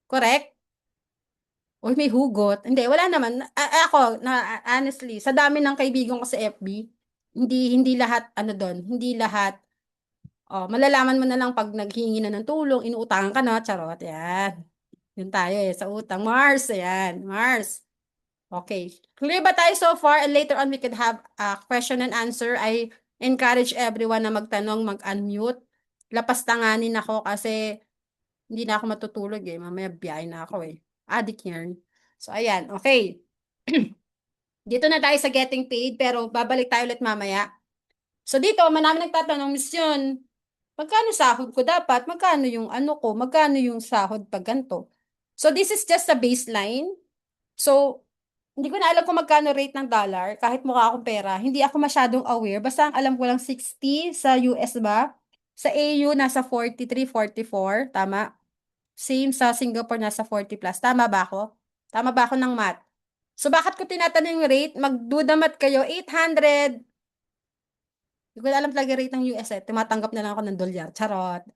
Correct? Uy, may hugot. Hindi, wala naman. Ako, honestly, sa dami ng kaibigan ko sa FB, hindi lahat, ano doon, hindi lahat, malalaman mo na lang pag naghingi na ng tulong, inuutangan ka na, charot, yan. Yun tayo sa utang. Mars, yan, Mars. Okay. Clear ba tayo so far? And later on, we could have a question and answer. I encourage everyone na magtanong, mag-unmute. Lapastanganin ako kasi Hindi na ako matutulog eh. Mamaya biyahe na ako eh. Adik yan. So, ayan. Okay. Dito na tayo sa getting paid, pero babalik tayo ulit mamaya. So, dito, manami nagtatanong, Miss Yun, magkano sahod ko dapat? Magkano yung ano ko? Magkano yung sahod pag ganito? So, this is just a baseline. So, hindi ko na alam kung magkano rate ng dollar, kahit mukha akong pera. Hindi ako masyadong aware. Basta ang alam ko lang 60 sa US ba? Sa AU, nasa 43, 44. Tama? Same sa Singapore, nasa 40 plus. Tama ba ako? Tama ba ako ng math? So, bakit ko tinatanong yung rate? Magdudamat kayo, 800. Hindi ko na alam talaga rate ng US eh. Tumatanggap na lang ako ng dolyar. Charot.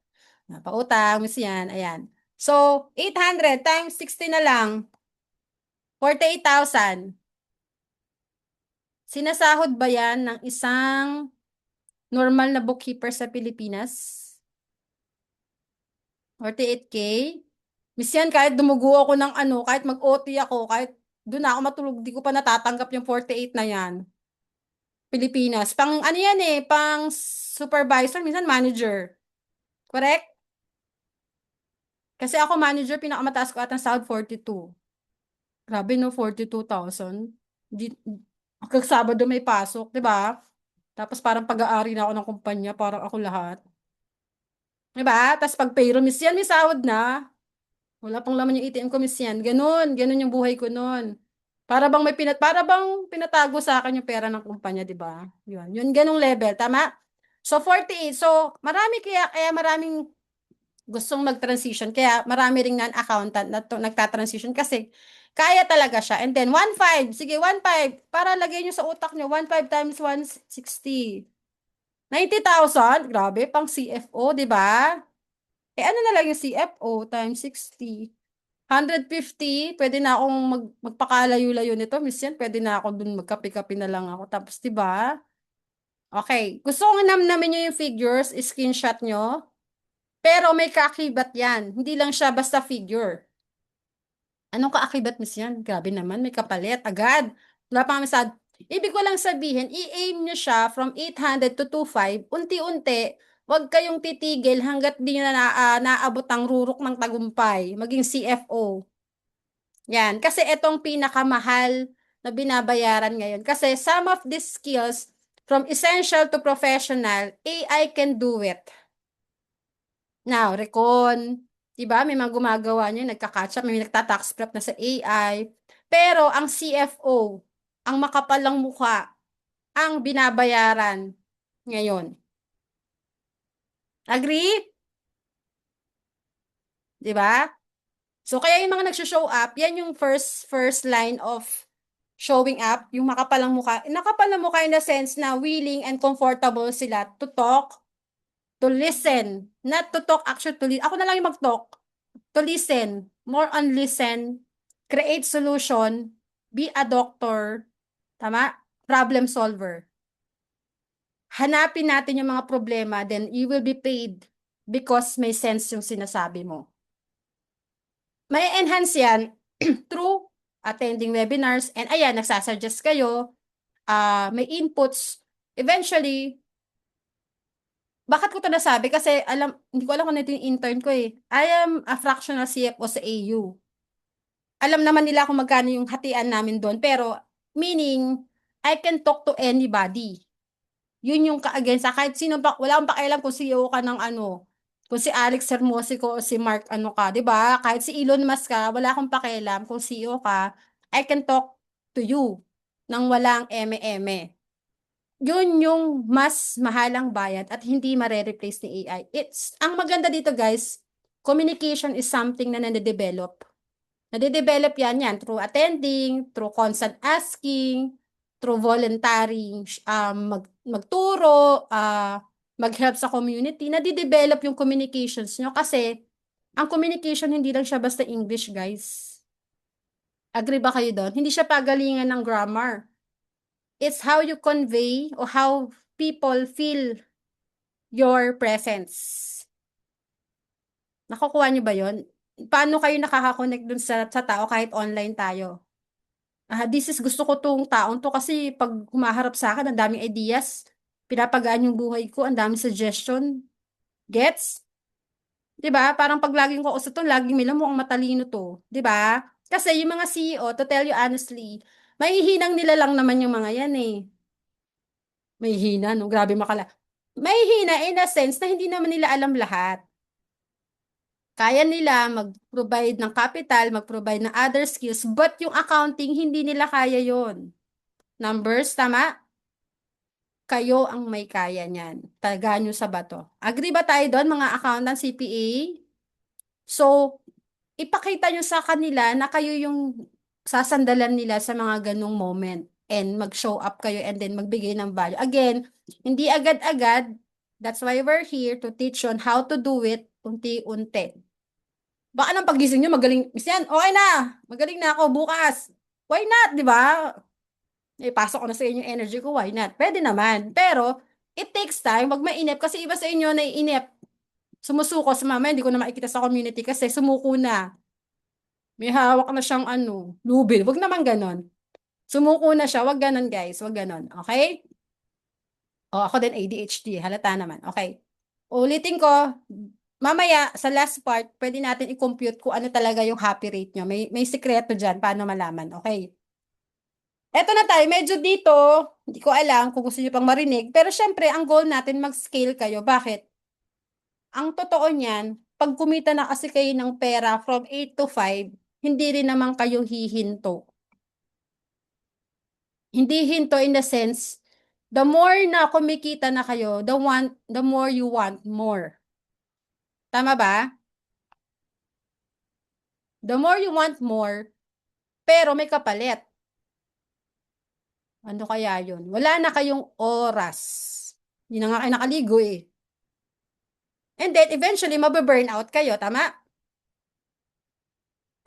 Pautang, miss yan. Ayan. So, 800 times 60 na lang. 48,000. Sinasahod ba yan ng isang normal na bookkeeper sa Pilipinas? 48K? Miss yan, kahit dumugo ako ng ano, kahit mag-OT ako, kahit doon ako matulog, di ko pa natatanggap yung 48 na yan. Pilipinas. Pang ano yan eh, pang supervisor, minsan manager. Correct? Kasi ako manager, pinakamataas ko at ang sahod 42. Grabe no, 42,000. Di, hanggang Sabado may pasok, di ba? Tapos parang pag-aari na ako ng kumpanya, parang ako lahat. Di ba? Tapos pag payroll, miss yan, may sahod na. Wala pang laman yung ATM ko, miss yan. Ganun yung buhay ko noon. Para bang pinatago sa akin yung pera ng kumpanya, di ba? Yun ganung level, tama? So 48. So marami kaya maraming gustong mag-transition. Kaya marami ring non-accountant na nagta-transition kasi kaya talaga siya. And then 1.5. Sige, 1.5. Para lagay nyo sa utak nyo, 1.5 times 160. 90,000. Grabe, pang CFO, di ba? Eh ano na lang yung CFO times 60? 150, pwede na akong magpakalayo-layo nito, miss yan. Pwede na ako dun magkape-kape na lang ako. Tapos, di ba? Okay. Gusto kong namnamin nyo yung figures, screenshot nyo. Pero may kaakibat yan. Hindi lang siya basta figure. Anong kaakibat, miss yan? Grabe naman, may kapalit. Agad. Wala pang misad. Ibig ko lang sabihin, i-aim nyo siya from 800 to 25. Unti-unti. Huwag kayong titigil hanggat di nyo naabot ang rurok ng tagumpay. Maging CFO. Yan, kasi itong pinakamahal na binabayaran ngayon. Kasi some of these skills, from essential to professional, AI can do it. Now, Recon, di ba? May mga gumagawa niya, nagka-catch up, may nagta-tax prep na sa AI. Pero ang CFO, ang makapalang mukha, ang binabayaran ngayon. Agree? Di ba? So, kaya yung mga nag-show up, yan yung first line of showing up, yung makapalang mukha. Nakapalang mukha in the sense na willing and comfortable sila to talk, to listen. Not to talk, actually, ako na lang yung mag-talk. To listen. More on listen. Create solution. Be a doctor. Tama? Problem solver. Hanapin natin yung mga problema, then you will be paid because may sense yung sinasabi mo. May enhance yan through attending webinars and ayan, nagsasuggest kayo, may inputs. Eventually, bakit ko ito nasabi? Kasi hindi ko alam kung ano yung intern ko eh. I am a fractional CFO sa AU. Alam naman nila kung magkano yung hatian namin doon, pero meaning, I can talk to anybody. Yun yung ka-against. Kahit sino pa, wala akong pakialam kung CEO ka ng ano, kung si Alex Hermosico o si Mark ano ka, 'di ba? Kahit si Elon Musk ka, wala akong pakialam kung CEO ka, I can talk to you nang walang eme-eme. Yun yung mas mahalang bayad at hindi mare-replace ni AI. Ang maganda dito guys, communication is something na nade-develop. Nade-develop yan through attending, through constant asking, through voluntary magturo, mag-help sa community. Nade-develop yung communications nyo kasi ang communication hindi lang siya basta English, guys. Agree ba kayo doon? Hindi siya pagalingan ng grammar. It's how you convey or how people feel your presence. Nakukuha nyo ba yon? Paano kayo nakaka-connect dun sa tao kahit online tayo? This is gusto ko tong taong to kasi pag humaharap sa akin, ang daming ideas. Pinapagaan yung buhay ko, ang daming suggestion. Gets? 'Di ba? Parang pag laging kausap 'to, laging may mukhang matalino 'to, 'di ba? Kasi yung mga CEO, to tell you honestly, mahihinang nila lang naman yung mga yan eh. Mahihina, no? Grabe makala. Mahihina in a sense na hindi naman nila alam lahat. Kaya nila mag-provide ng capital, mag-provide ng other skills, but yung accounting, hindi nila kaya yon. Numbers, tama? Kayo ang may kaya niyan. Taga nyo sa bato. Agree ba tayo doon, mga accountant, CPA? So, ipakita nyo sa kanila na kayo yung sasandalan nila sa mga ganong moment and mag-show up kayo and then magbigay ng value. Again, hindi agad-agad. That's why we're here to teach you on how to do it unti-unti. Baka nang pagising nyo, magaling, Miss Yan, okay na, magaling na ako bukas. Why not, di ba? Pasok ko na sa inyo yung energy ko, why not? Pwede naman. Pero, it takes time, wag mainip, kasi iba sa inyo naiinip. Sumusuko sa mama, hindi ko na makikita sa community kasi sumuko na. May hawak na siyang ano, lubil. Wag naman ganon. Sumuko na siya, wag ganon guys, wag ganon. Okay? O, ako din ADHD, halata naman. Okay. Ulitin ko, mamaya sa last part, pwede natin i-compute kung ano talaga yung happy rate nyo. May sikreto dyan, paano malaman. Okay. Eto na tayo, medyo dito, hindi ko alam kung gusto niyo pang marinig, pero syempre, ang goal natin, mag-scale kayo. Bakit? Ang totoo niyan, pag kumita na kasi kayo ng pera from 8 to 5, hindi rin naman kayo hihinto. Hindi hinto in the sense, the more na kumikita na kayo, the more you want more. Tama ba? The more you want more, pero may kapalit. Ano kaya yun? Wala na kayong oras. Hindi na nga kayo nakaligo eh. And then, eventually, mababurn out kayo. Tama?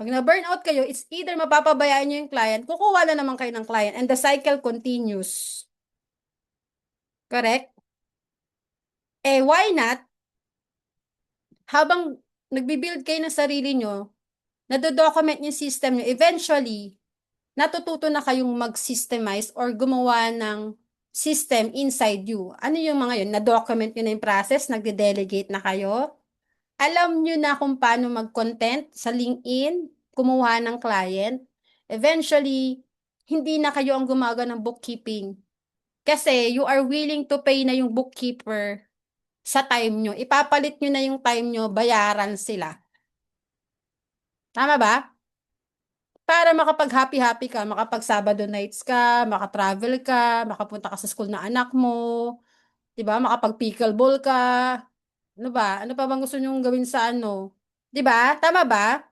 Pag na-burnout kayo, it's either mapapabayaan nyo yung client, kukuha na naman kayo ng client, and the cycle continues. Correct? Eh, why not? Habang nagbibuild kayo ng sarili nyo, nado-document yung system nyo, eventually, natututo na kayong mag-systemize or gumawa ng system inside you. Ano yung mga yun? Na-document nyo na yung process, nagde-delegate na kayo. Alam nyo na kung paano mag-content sa LinkedIn, kumuha ng client. Eventually, hindi na kayo ang gumagawa ng bookkeeping. Kasi you are willing to pay na yung bookkeeper sa time nyo. Ipapalit nyo na yung time nyo, bayaran sila. Tama ba? Para makapag-happy-happy ka, makapag-Sabado nights ka, makatravel ka, makapunta ka sa school na anak mo, 'di ba? Makapag-pickleball ka. Ano ba? Ano pa bang gusto nyong gawin sa ano? 'Di ba? Tama ba?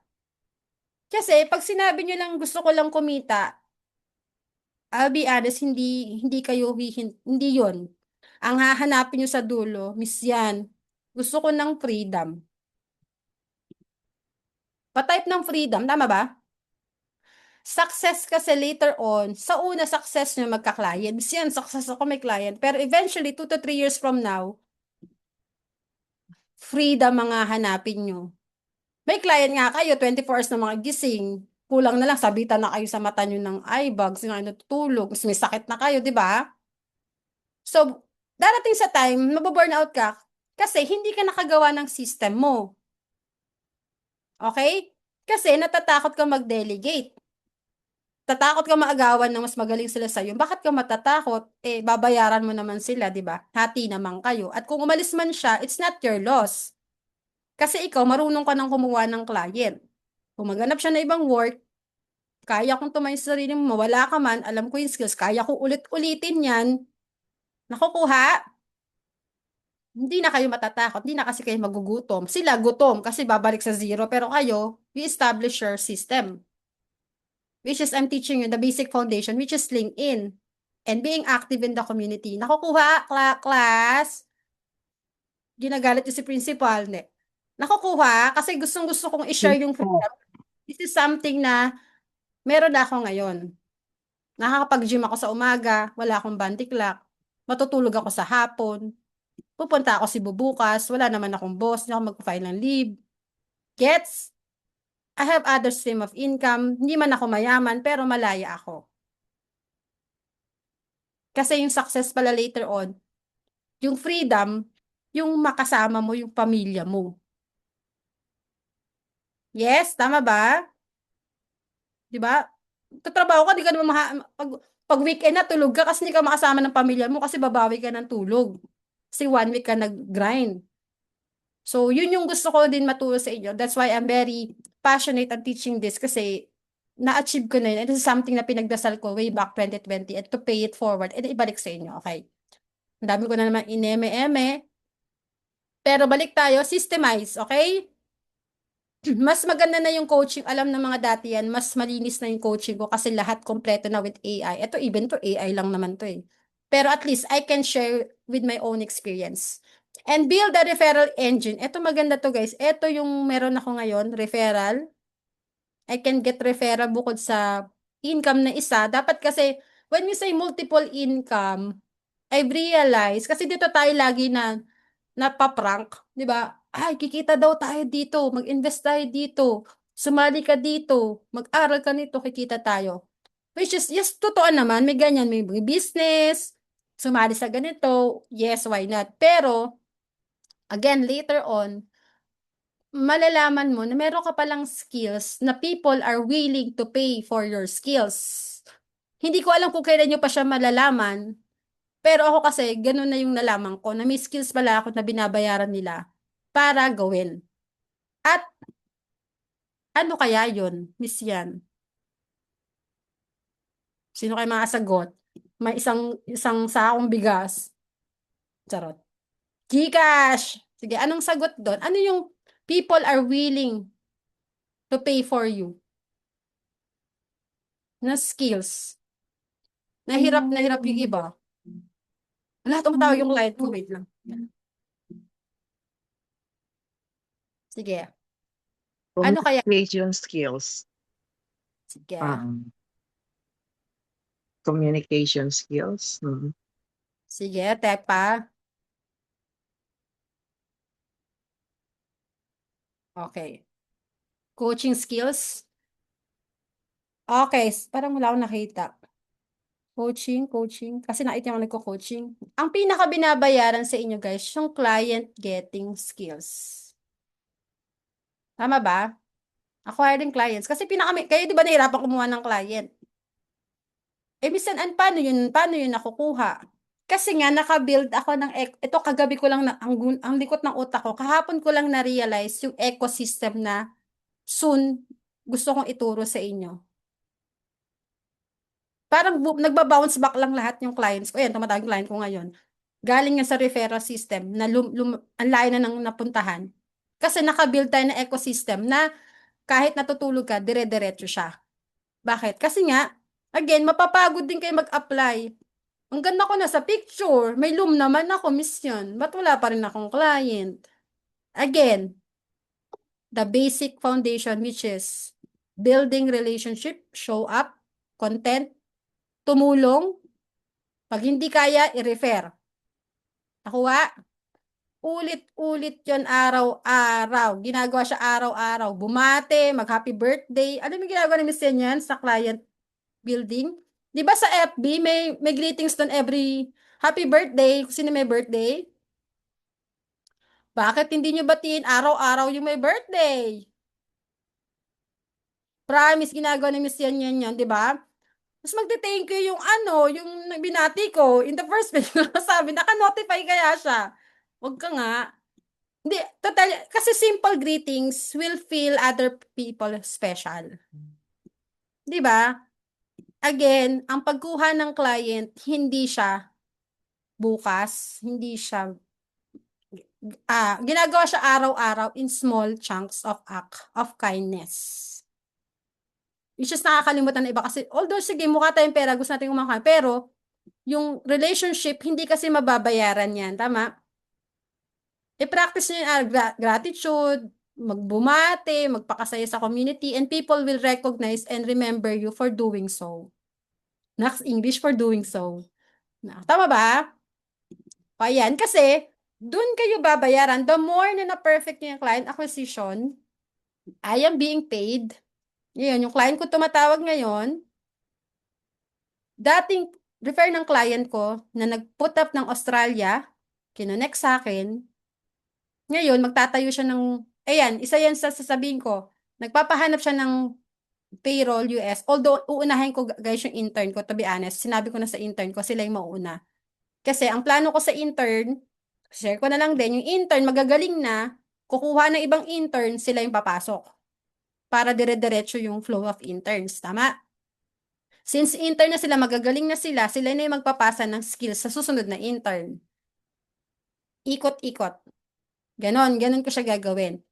Kasi pag sinabi nyo lang gusto ko lang kumita, I'll be honest, hindi kayo hindi 'yon. Ang hahanapin nyo sa dulo, Miss Yan, gusto ko ng freedom. Pa-type ng freedom, tama ba? Success kasi later on, sa una success nyo magka-client. Yan, success ako may client. Pero eventually, 2 to 3 years from now, freedom mga hanapin nyo. May client nga kayo, 24 hours na mga gising. Kulang na lang, sabitan na kayo sa mata nyo ng eye bags, na kayo natutulog, mas may sakit na kayo, di ba? So, darating sa time, mababurnout ka, kasi hindi ka nakagawa ng system mo. Okay? Kasi natatakot ka mag-delegate. Tatakot ka maagawan ng mas magaling sila sa'yo. Bakit ka matatakot? Eh, babayaran mo naman sila, di ba? Hati naman kayo. At kung umalis man siya, it's not your loss. Kasi ikaw, marunong ka nang kumuha ng client. Kung maghanap siya na ibang work, kaya kong tumayo sa sarili mo, mawala ka man, alam ko yung skills, kaya kong ulit-ulitin yan, nakukuha, hindi na kayo matatakot, hindi na kasi kayo magugutom. Sila gutom kasi babalik sa zero, pero kayo, you establish your system. Which is I'm teaching you the basic foundation, which is LinkedIn. And being active in the community. Nakukuha, class. Ginagalit yung si principal. Hindi. Nakukuha kasi gustong-gusto kong i-share yung freedom. This is something na meron na ako ngayon. Nakakapag-gym ako sa umaga, wala akong body clock. Matutulog ako sa hapon. Pupunta ako Cebu bukas, wala naman akong boss, hindi ako mag-file ng leave. Gets? I have other stream of income. Hindi man ako mayaman, pero malaya ako. Kasi yung success pala later on, yung freedom, yung makasama mo yung pamilya mo. Yes, tama ba? Di ba? Tatrabaho ka, di ka naman pag weekend na tulog ka kasi hindi ka makasama ng pamilya mo kasi babawi ka ng tulog. Kasi 1 week ka nag-grind. So, yun yung gusto ko din maturo sa inyo. That's why I'm very passionate at teaching this kasi na-achieve ko na yun. And this is something na pinagdasal ko way back 2020 and to pay it forward and ibalik sa inyo. Okay. Ang dami ko na naman ineme-eme. Pero balik tayo, systemize. Okay? Mas maganda na yung coaching. Alam ng mga dati yan, mas malinis na yung coaching ko kasi lahat kompleto na with AI. Ito, even to AI lang naman to eh. Pero at least I can share with my own experience. And build a referral engine. Ito maganda to guys. Ito yung meron ako ngayon, referral. I can get referral bukod sa income na isa. Dapat kasi, when we say multiple income, I've realized, kasi dito tayo lagi na napaprank, di ba? Ay, kikita daw tayo dito, mag-invest tayo dito, sumali ka dito, mag-aral ka nito, kikita tayo. Which is, yes, totoo naman, may ganyan, may business, sumali sa ganito, yes, why not? Pero, again, later on, malalaman mo na meron ka palang skills na people are willing to pay for your skills. Hindi ko alam kung kailan nyo pa siya malalaman, pero ako kasi, ganun na yung nalaman ko, na may skills pala ako na binabayaran nila para gawin. At ano kaya yun, Miss Yan? Sino kayo makasagot? May isang sakong bigas. Charot. Gcash! Sige, anong sagot doon? Ano yung people are willing to pay for you na skills? Nahirap yung iba. Wala, tumatawag yung client ko. Wait lang. Sige. Ano kaya? Communication skills. Sige. Um, Communication skills. Sige, Tepa. Okay. Coaching skills. Okay, parang wala akong nakita. Coaching. Kasi nakita yung nagko-coaching. Ang pinaka binabayaran sa inyo guys, yung client getting skills. Tama ba? Acquiring clients. Kasi kayo di ba nahirapan kumuha ng client? Eh, minsan, paano yun nakukuha? Kasi nga, nakabuild ako ng, ito kagabi ko lang, ang likot ng utak ko, kahapon ko lang na-realize yung ecosystem na soon gusto kong ituro sa inyo. Parang nagba-bounce back lang lahat yung clients ko. Yan, tumatawag yung client ko ngayon. Galing yan sa referral system na ang layo na nang napuntahan. Kasi nakabuild tayo ng ecosystem na kahit natutulog ka, dire-diretso siya. Bakit? Kasi nga, again, mapapagod din kayo mag-apply. Ang ganda ko na sa picture. May naman ako, miss yun. Ba't wala pa rin akong client? Again, the basic foundation which is building relationship, show up, content, tumulong, pag hindi kaya, i-refer. Nakuha? Ulit-ulit yon araw-araw. Ginagawa siya araw-araw. Bumate, mag-happy birthday. Ano yung ginagawa ni Miss yan sa client building? Di ba sa FB, may greetings doon every happy birthday, kung sino may birthday? Bakit hindi nyo batiin araw-araw yung may birthday? Promise, ginagawa ni Miss yan, di ba? Mas magte-thank you yung yung binati ko. In the first place, sabi, naka-notify kaya siya. Huwag ka nga. Hindi, total, kasi simple greetings will feel other people special. Di ba? Again, ang pagkuha ng client, hindi siya bukas, hindi siya, ginagawa siya araw-araw in small chunks of act of kindness. Which is nakakalimutan ng iba kasi, although sige, mukha tayong pera, gusto natin kumakain, pero yung relationship, hindi kasi mababayaran yan. Tama? I-practice nyo yung gratitude, magbumate, magpakasaya sa community, and people will recognize and remember you for doing so. Next English, for doing so. Tama ba? O ayan, kasi dun kayo babayaran. The more na na-perfect yung client acquisition, I am being paid. Ngayon, yung client ko tumatawag ngayon, dating refer ng client ko na nag-put up ng Australia, kinonek sa akin, ngayon, magtatayo siya ng, ayan, isa yan sa sasabihin ko, Nagpapahanap siya ng payroll US. Although, uunahin ko guys yung intern ko, to be honest. Sinabi ko na sa intern ko, sila yung mauuna. Kasi ang plano ko sa intern, share ko na lang din, yung intern magagaling na, kukuha ng ibang intern, sila yung papasok. Para dire-diretso yung flow of interns. Tama? Since intern na sila, magagaling na sila na yung magpapasa ng skills sa susunod na intern. Ikot-ikot. Ganon ko siya gagawin.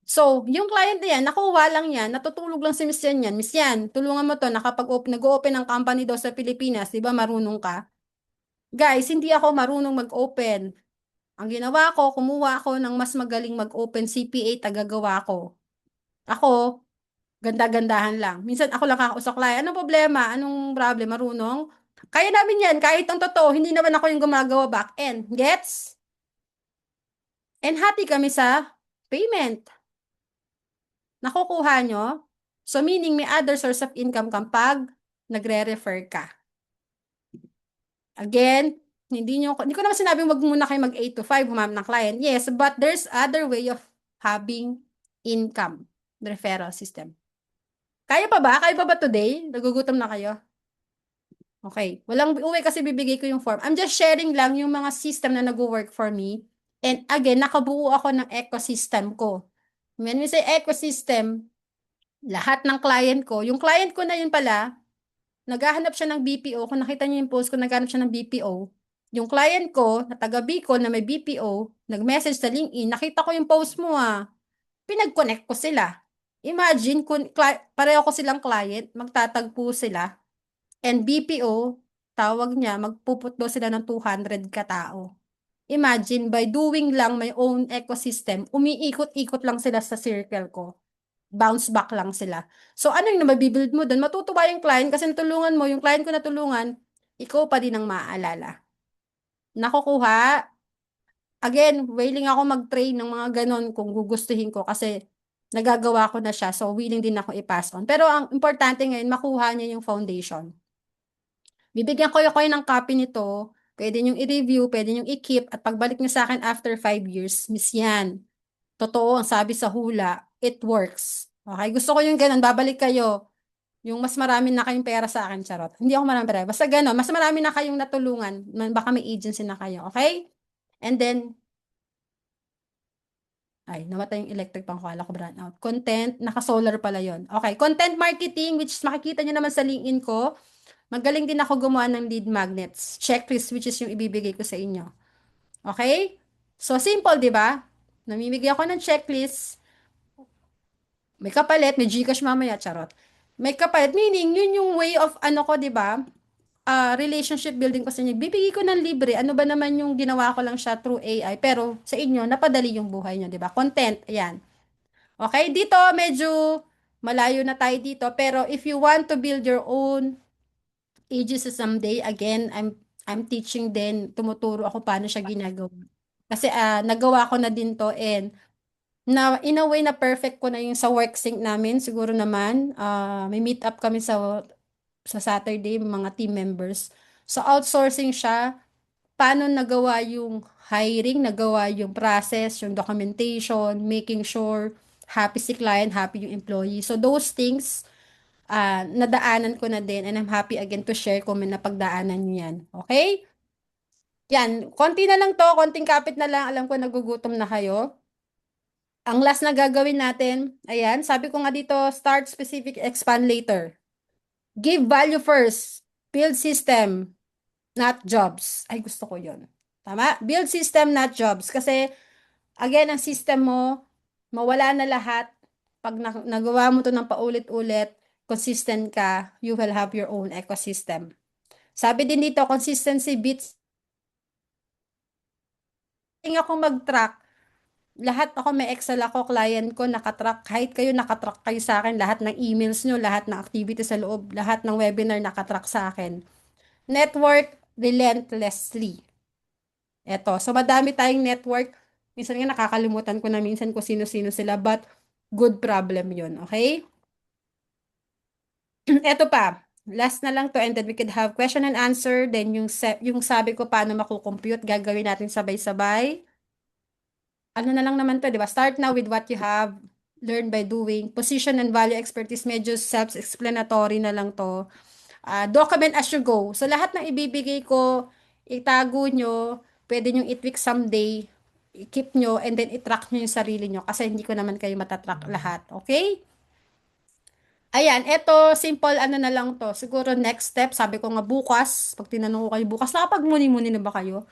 So, yung client na yan, nakuha lang yan, natutulog lang si Miss yan. Miss Yan, tulungan mo to, nag-open ng company daw sa Pilipinas, di ba marunong ka? Guys, hindi ako marunong mag-open. Ang ginawa ko, kumuha ako ng mas magaling mag-open CPA, tagagawa ko. Ako, ganda-gandahan lang. Minsan ako lang kakausap client, anong problema? Anong problem? Marunong? Kaya namin yan, kahit ang totoo, hindi naman ako yung gumagawa back-end. Gets? And happy kami sa payment. Nakukuha nyo? So meaning may other source of income kapag nagre-refer ka. Again, hindi ko naman sinabing wag muna kayo mag 8 to 5 humam ng client. Yes, but there's other way of having income. The referral system. Kaya pa ba? Kaya pa ba today? Nagugutom na kayo? Okay. Walang uwi kasi bibigay ko yung form. I'm just sharing lang yung mga system na nag-work for me. And again, nakabuo ako ng ecosystem ko. When we say ecosystem, lahat ng client ko, yung client ko na yun pala, naghahanap siya ng BPO. Kung nakita niyo yung post ko, naghahanap siya ng BPO. Yung client ko, na taga Bicol, na may BPO, nag-message sa LinkedIn, nakita ko yung post mo ah. Pinag-connect ko sila. Imagine, kung pareho ko silang client, magtatagpo sila. And BPO, tawag niya, magpuputlo sila ng 200 katao. Imagine, by doing lang my own ecosystem, umiikot-ikot lang sila sa circle ko. Bounce back lang sila. So, ano yung mabibuild mo doon? Matutuwa yung client kasi natulungan mo, yung client ko natulungan, ikaw pa din ang maaalala. Nakukuha. Again, willing ako mag-train ng mga ganon kung gugustuhin ko kasi nagagawa ko na siya. So, willing din ako i-pass on. Pero ang importante ngayon, makuha niya yung foundation. Bibigyan ko kayo ng copy nito. Pwede niyong i-review, pwede niyong i-keep, at pagbalik niyo sa akin after 5 years, Miss Yan, totoo ang sabi sa hula, it works. Okay, gusto ko yung ganun, babalik kayo. Yung mas marami na kayong pera sa akin, charot. Hindi ako marami pera. Basta gano'n, mas marami na kayong natulungan. Baka may agency na kayo, okay? And then, ay, namatay yung electric pang kala ko brown out. Content, naka-solar pala yon. Okay, content marketing, which makikita nyo naman sa LinkedIn ko. Magaling din ako gumawa ng lead magnets. Checklist, which is yung ibibigay ko sa inyo. Okay? So, simple, di ba? Namimigay ako ng checklist. May kapalit, may Gcash mamaya, charot. May kapalit, meaning, yun yung way of, ano ko, di ba? Relationship building ko sa inyo. Bibigay ko ng libre. Ano ba naman yung ginawa ko lang siya through AI. Pero sa inyo, napadali yung buhay nyo, di ba? Content, ayan. Okay, dito medyo malayo na tayo dito. Pero if you want to build your own agency someday, again, I'm teaching din, tumuturo ako paano siya ginagawa. Kasi nagawa ko na din to and na in a way na perfect ko na yung sa work sync namin. Siguro naman, may meet up kami sa Saturday, mga team members. So outsourcing siya, paano nagawa yung hiring, nagawa yung process, yung documentation, making sure happy si client, happy yung employee. So those things, nadaanan ko na din and I'm happy again to share kung may napagdaanan nyo yan. Okay? Yan, konti na lang to, konting kapit na lang. Alam ko nagugutom na kayo. Ang last na gagawin natin, ayan, sabi ko nga dito, start specific, expand later. Give value first. Build system, not jobs. Ay, gusto ko yon. Tama? Build system, not jobs. Kasi, again, ang system mo, mawala na lahat. Pag nagawa mo to ng paulit-ulit, consistent ka, you will have your own ecosystem. Sabi din dito, consistency beats. Hindi ako mag-track. Lahat ako may Excel ako, client ko, nakatrack. Kahit kayo nakatrack kayo sa akin, lahat ng emails nyo, lahat ng activity sa loob, lahat ng webinar nakatrack sa akin. Network relentlessly. Eto, so madami tayong network. Minsan nga nakakalimutan ko na minsan kung sino-sino sila, but good problem yun, okay? Eto pa, last na lang to and then we could have question and answer. Then yung sabi ko paano makukompute, gagawin natin sabay-sabay. Ano na lang naman to, di ba? Start now with what you have. learn by doing. Position and value expertise, medyo self-explanatory na lang to. Document as you go. So, lahat ng ibibigay ko, itago nyo, pwede nyo i-tweak someday, i-keep nyo, and then i-track nyo yung sarili nyo kasi hindi ko naman kayo matatrack lahat. Okay? Ayan, eto, simple ano na lang to. Siguro next step, sabi ko nga bukas, pag tinanong ko kayo bukas, nakapag-muni-muni na ba kayo?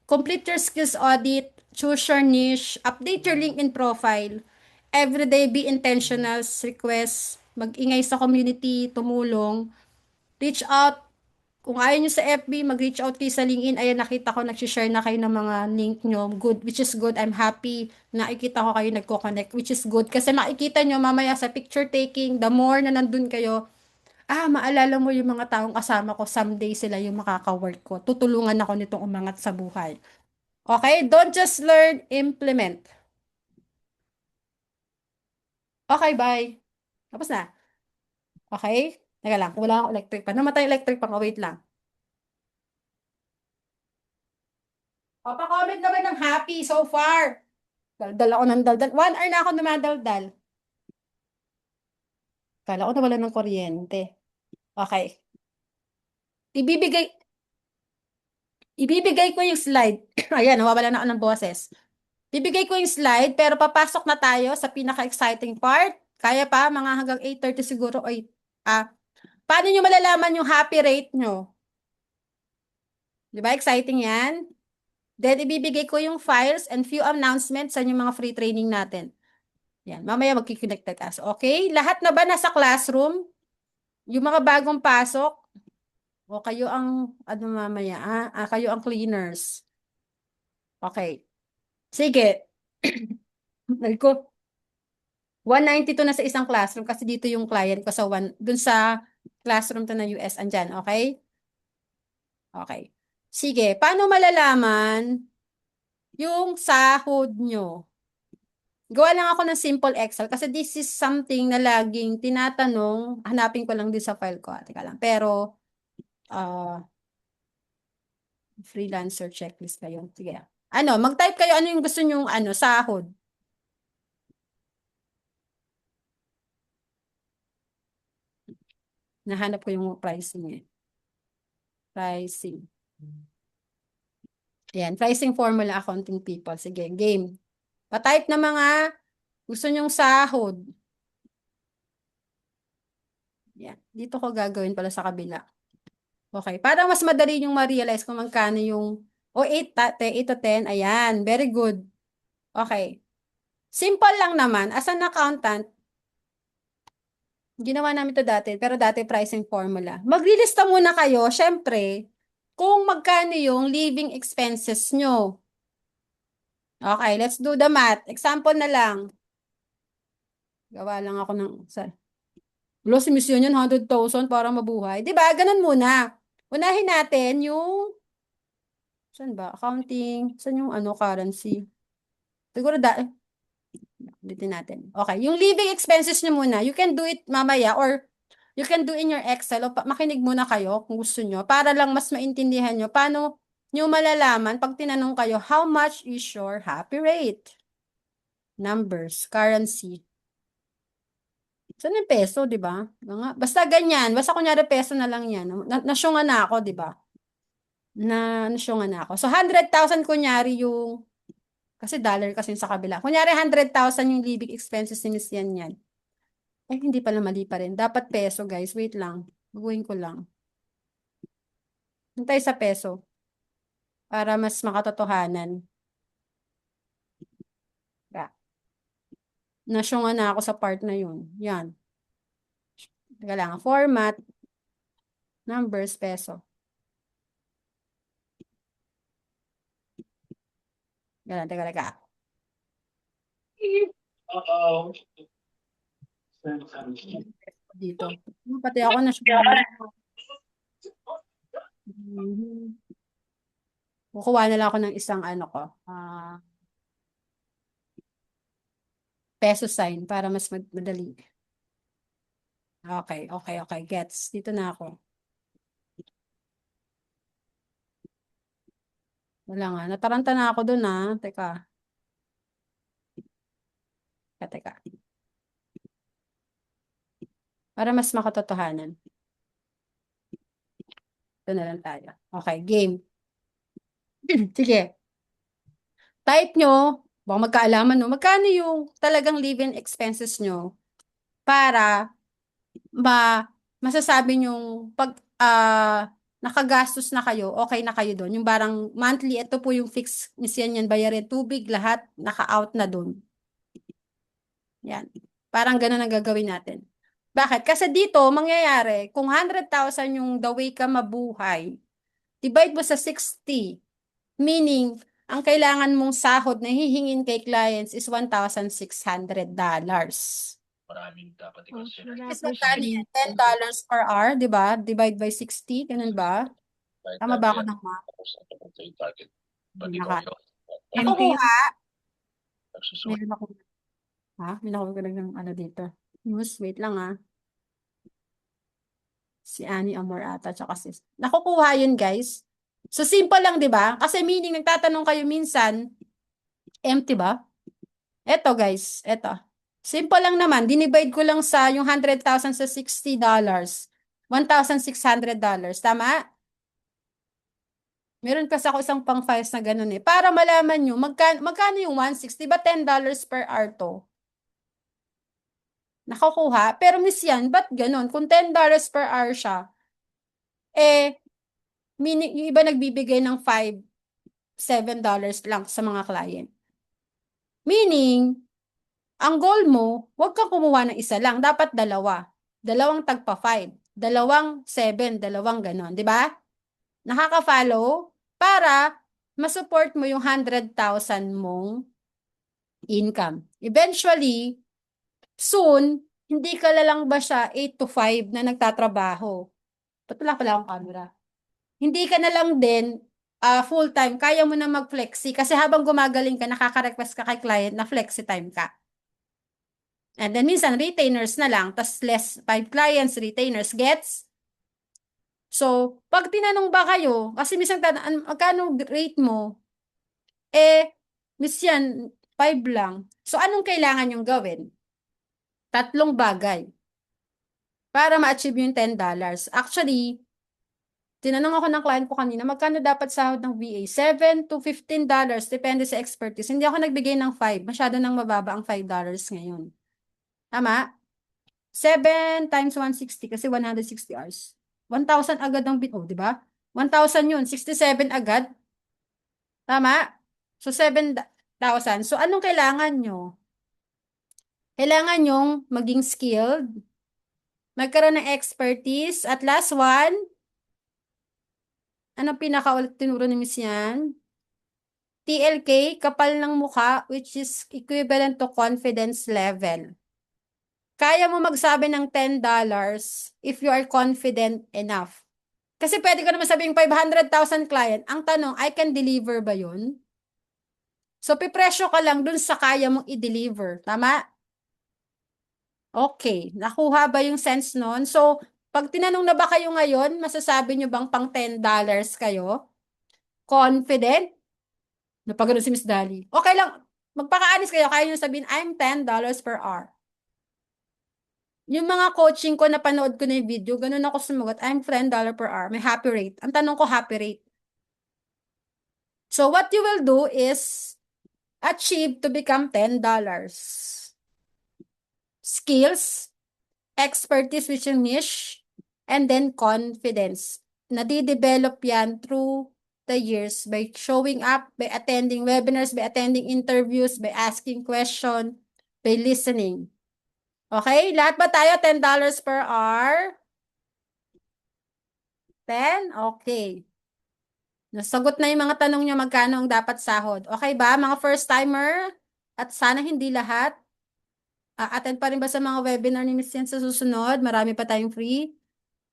Complete your skills audit, choose your niche, update your LinkedIn profile, everyday be intentional, request, mag-ingay sa community, tumulong, reach out. Kung ayaw nyo sa FB, mag-reach out kayo sa LinkedIn. Ayan, nakita ko, nag-share na kayo ng mga link nyo. Good, which is good. I'm happy. Nakikita ko kayo nagko-connect, which is good. Kasi makikita nyo mamaya sa picture taking, the more na nandun kayo, maalala mo yung mga taong kasama ko, someday sila yung makaka-work ko. Tutulungan ako nitong umangat sa buhay. Okay? Don't just learn, implement. Okay, bye. Tapos na. Okay? Teka lang, wala akong electric pa. Namatay yung electric pa. Wait lang. O, pa-comment naman ng happy so far. Daldal ako ng daldal. 1 hour na ako dumadaldal. Kala ko nawala ng kuryente. Okay. Ibibigay, ibibigay ko yung slide. Ayan, nawawala na ako ng boses. Bibigay ko yung slide, pero papasok na tayo sa pinaka-exciting part. Kaya pa, mga hanggang 8:30 siguro. Oy, paano nyo malalaman yung happy rate nyo? Di ba? Exciting yan. Then, ibibigay ko yung files and few announcements sa yung mga free training natin. Yan. Mamaya magkikonnect us. Okay? Lahat na ba nasa classroom? Yung mga bagong pasok? O kayo ang, ano mamaya, kayo ang cleaners. Okay. Sige. Nagko. 192 na sa isang classroom kasi dito yung client ko sa dun sa classroom to na US andyan, okay? Okay. Sige, paano malalaman yung sahod nyo? Gawa lang ako ng simple Excel kasi this is something na laging tinatanong. Hanapin ko lang din sa file ko. Teka lang. Pero, uh, freelancer checklist kayo. Sige. Ano, mag-type kayo ano yung gusto nyong sahod. Nahanap ko yung pricing eh. Pricing. Ayan, pricing formula accounting people. Sige, game. Pa-type na mga gusto nyong sahod. Yan. Dito ko gagawin pala sa kabila. Okay. Para mas madali yung ma-realize kung magkano yung 8 to 10. Ayan. Very good. Okay. Simple lang naman. As an accountant, ginawa namin to dati, pero dati pricing formula. Maglilista muna kayo, syempre, kung magkano yung living expenses nyo. Okay, let's do the math. Example na lang. Gawa lang ako ng... Wala, si Miss Union, 100,000 para mabuhay. 'Di ba? Ganun muna. Unahin natin yung, saan ba? Accounting. Saan yung currency? Siguro ulitin natin. Okay. Yung living expenses nyo muna. You can do it mamaya or you can do in your Excel. O makinig muna kayo kung gusto nyo para lang mas maintindihan nyo paano nyo malalaman pag tinanong kayo, how much is your happy rate? Numbers, currency. Saan yung peso, di ba? Basta ganyan. Basta kunyari peso na lang yan. Nasyungan na ako, di ba? Nasyungan na ako. So, 100,000 kunyari yung, kasi dollar kasi yung sa kabila. Kunyari, 100,000 yung living expenses ni Miss yan. Ay, hindi pala mali pa rin. Dapat peso, guys. Wait lang. Baguhin ko lang. Hintay sa peso. Para mas makatotohanan. Yeah. Nasyungan na ako sa part na yun. Yan. Teka lang. Format. Numbers, peso. Yan, teka. Uh-oh. Dito. Pati ako nasyungan na. Mhm. Kukuha na lang ako ng isang ko. Peso sign para mas madali. Okay. Gets. Dito na ako. Wala nga. Nataranta na ako dun Teka. Teka. Para mas makatotohanan. Ito na lang tayo. Okay, game. Sige. Type nyo, baka magkaalaman no, magkano yung talagang living expenses nyo para masasabi nyo pag nakagastos na kayo, okay na kayo doon. Yung barang monthly, ito po yung fixed misyan yan, bayarin tubig, lahat naka-out na doon. Yan. Parang ganun ang gagawin natin. Bakit? Kasi dito, mangyayari, kung 100,000 yung the way ka mabuhay, divide mo sa 60, meaning, ang kailangan mong sahod na hihingin kay clients is $1,600. Wala Is po magkano siyang yan? $10 per hour, di ba? Divide by 60, ganun ba? Tama ba ako ng math? Hindi MTU. Nakukuha. Meron ako. May nakuha ko ng ano dito. News, wait lang Si Annie Amor ata, tsaka nakukuha yun, guys. So, simple lang, di ba? Kasi meaning, nagtatanong kayo minsan, empty ba? Eto, guys. Eto. Simple lang naman. Dinivide ko lang sa yung 100,000 sa $60. $1,600. Tama? Meron kasi ako isang pang files na ganun eh. Para malaman nyo, magkano yung 160? Ba $10 per hour to? Nakukuha. Pero miss yan, ba't ganun? Kung $10 per hour siya, eh, yung iba nagbibigay ng $5, $7 lang sa mga client. Meaning, ang goal mo, huwag kang kumuha ng isa lang. Dapat dalawa. Dalawang tagpa 5. Dalawang 7. Dalawang ganon. Di ba? Nakaka-follow para masupport mo yung 100,000 mong income. Eventually, soon, hindi ka lang ba siya 8 to 5 na nagtatrabaho? Ba't wala pala akong camera? Hindi ka na lang din full-time. Kaya mo na mag-flexi kasi habang gumagaling ka, nakaka-request ka kay client na flexi time ka. And then minsan retainers na lang, tas less 5 clients, retainers gets. So, pag tinanong ba kayo, kasi minsan magkano rate mo? Miss yan, 5 lang. So, anong kailangan yung gawin? Tatlong bagay para ma-achieve yung $10. Actually, tinanong ako ng client ko kanina, magkano dapat sahod ng VA? $7 to $15, depende sa expertise. Hindi ako nagbigay ng 5. Masyado nang mababa ang $5 ngayon. Tama? 7 times 160 kasi 160 hours. 1,000 agad ang di ba? 1,000 yun, 67 agad. Tama? So, 7,000. So, anong kailangan nyo? Kailangan nyong maging skilled, magkaroon ng expertise, at last one, anong pinakaulit tinuro ni Miss yan? TLK, kapal ng mukha, which is equivalent to confidence level. Kaya mo magsabi ng $10 if you are confident enough. Kasi pwede ko naman sabihin 500,000 client. Ang tanong, I can deliver ba yun? So, pipresyo ka lang dun sa kaya mong i-deliver. Tama? Okay. Nakuha ba yung sense nun? So, pag tinanong na ba kayo ngayon, masasabi nyo bang pang $10 kayo? Confident? Napagano si Miss Dali. Okay lang. Magpakaanis kayo. Kaya nyo sabihin, I'm $10 per hour. Yung mga coaching ko, napanood ko na yung video, ganun ako sumagot, I'm $10 per hour. May happy rate. Ang tanong ko, happy rate. So, what you will do is achieve to become $10. Skills, expertise which is niche, and then confidence. Nadidevelop yan through the years by showing up, by attending webinars, by attending interviews, by asking questions, by listening. Okay? Lahat ba tayo $10 per hour? 10? Okay. Nasagot na yung mga tanong niya magkano ang dapat sahod. Okay ba, mga first timer? At sana hindi lahat. Attend pa rin ba sa mga webinar ni Miss Yen sa susunod? Marami pa tayong free.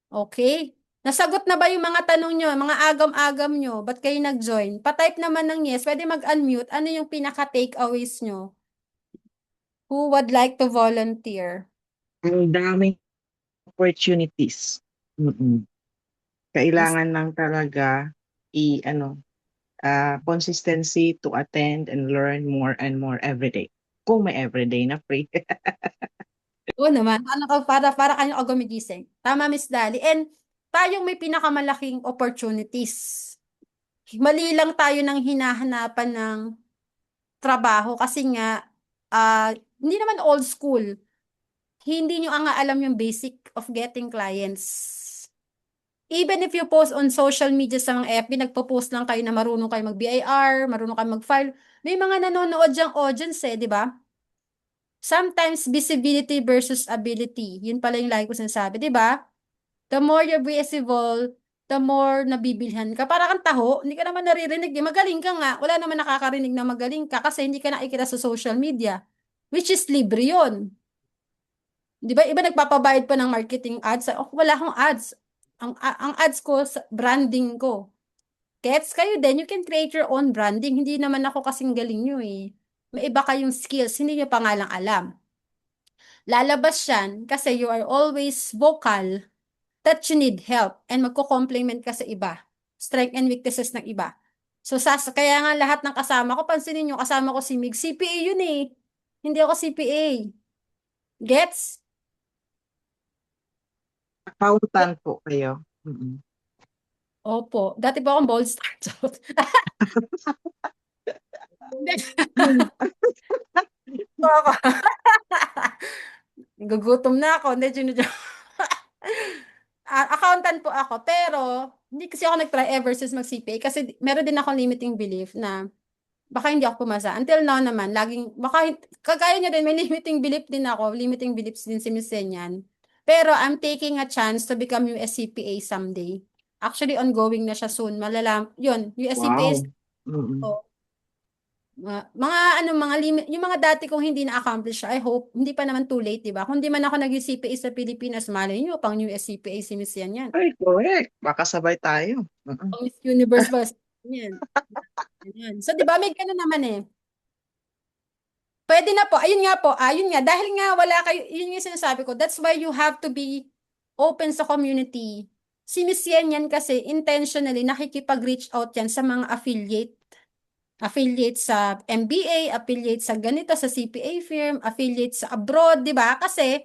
Okay. Nasagot na ba yung mga tanong nyo, mga agam-agam nyo? Ba't kayo nag-join? Pa-type naman ng yes. Pwede mag-unmute. Ano yung pinaka-takeaways nyo? Who would like to volunteer? Ang daming opportunities. Mm-mm. Kailangan lang talaga consistency to attend and learn more and more every day. Kung may everyday na free. Oo naman. Ano ka, para kayo ako gumigising. Tama, Miss Dali. And tayong may pinakamalaking opportunities. Mali lang tayo ng hinahanapan ng trabaho kasi nga, hindi naman old school. Hindi nyo nga alam yung basic of getting clients. Even if you post on social media sa mga FB, nagpo-post lang kayo na marunong kayo mag-BIR, marunong kayo mag-file. May mga nanonood diyang audience di ba? Sometimes visibility versus ability. Yun pala yung lagi ko sinasabi, di ba? The more you're visible, the more nabibilhan ka. Para kang taho, hindi ka naman naririnig. Magaling ka nga. Wala naman nakakarinig na magaling ka kasi hindi ka nakikita sa social media. Which is libre yun. Di ba? Iba nagpapabayad pa ng marketing ads. Oh, wala akong ads. Ang ads ko, branding ko. Gets kayo din, you can create your own branding. Hindi naman ako kasing galing nyo eh. May iba kayong skills, hindi nyo pa nga lang alam. Lalabas yan kasi you are always vocal that you need help and magko-complement ka sa iba. Strength and weaknesses ng iba. So, kaya nga lahat ng kasama ko, pansinin nyo, kasama ko si Mig, CPA yun eh. Hindi ako CPA. Gets? Accountant po kayo. Mm-mm. Opo. Dati po akong bold star. Hindi. Po ako. Gugutom na ako. Hindi, accountant po ako, pero hindi kasi ako nag-try ever since mag-CPA kasi meron din ako limiting belief na baka hindi ako pumasa. Until now naman, baka, kagaya niya din, may limiting belief din ako, limiting beliefs din si Miss Senyan. Pero I'm taking a chance to become USCPA someday. Actually, ongoing na siya soon. Yun, USCPA, Wow. Mm-mm. mga ano, mga limit, yung mga dati kong hindi na-accomplish, I hope, hindi pa naman too late, di ba? Kung di man ako nag-CPA sa Pilipinas, malay nyo, pang USCPA si Miss Yan yan. Ay, correct. Baka sabay tayo. Mm-mm. Pang Miss Universe ba? Yan. Yan. So, di ba, may gano'n naman eh. Pwede na po. Ayun nga po. Ayun nga. Dahil nga wala kayo, yun yung sinasabi ko. That's why you have to be open sa community. Si Miss Yan kasi intentionally nakikipag-reach out yan sa mga affiliate. Affiliate sa MBA, affiliate sa ganito, sa CPA firm, affiliate sa abroad, di ba? Kasi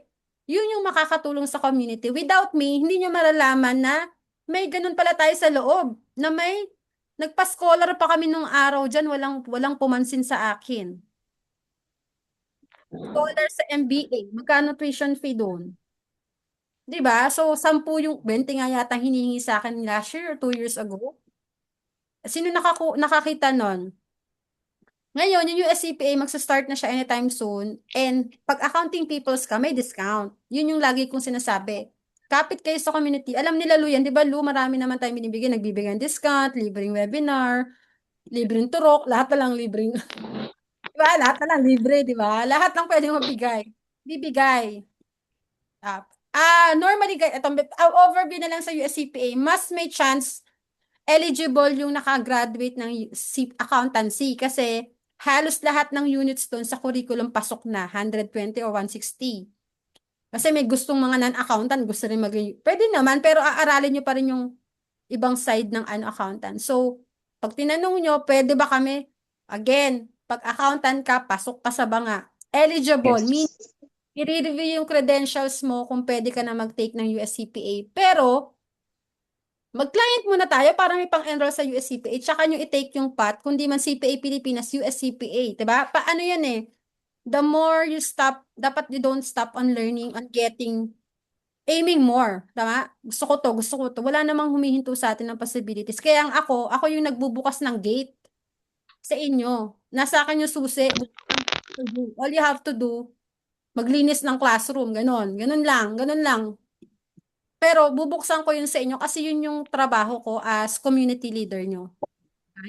yun yung makakatulong sa community. Without me, hindi nyo malalaman na may ganun pala tayo sa loob. Na may nagpa-scholar pa kami nung araw dyan, walang pumansin sa akin. Scholar sa MBA, magkano tuition fee doon? 'Di ba? So, 20 nga yata hinihingi sa akin last year or 2 years ago. Sino nakakita nun? Ngayon, yung USCPA, magsa-start na siya anytime soon. And pag accounting peoples ka, may discount. Yun yung lagi kong sinasabi. Kapit kayo sa community. Alam nila, Lu, yan. Di ba, Lu, marami naman tayo binibigyan. Nagbibigay ng discount, libreng webinar, libreng turok, lahat na lang libreng. Di ba? Lahat na lang libre, di ba? Lahat lang pwedeng mabigay. Bibigay. Normally, overview na lang sa USCPA, mas may chance eligible yung nakagraduate ng accountancy kasi halos lahat ng units doon sa curriculum pasok na 120 or 160. Kasi may gustong mga non-accountant, gusto rin pwede naman, pero aaralin nyo pa rin yung ibang side ng accountant. So, pag tinanong nyo, pwede ba kami? Again, pag accountant ka, pasok ka sa banga. Eligible, meaning Yes. i-review yung credentials mo kung pwede ka na mag-take ng USCPA. Pero, mag-client muna tayo para may pang-enroll sa USCPA. Tsaka nyo i-take yung path, kundi man CPA Pilipinas, USCPA. Diba? Paano yan eh? The more you stop, dapat you don't stop on learning, on aiming more. Tama? Gusto ko to, gusto ko to. Wala namang humihinto sa atin ng possibilities. Kaya ako yung nagbubukas ng gate sa inyo. Nasa akin yung susi. All you have to do, maglinis ng classroom, ganon. Ganon lang, ganon lang. Pero bubuksan ko yun sa inyo kasi yun yung trabaho ko as community leader nyo.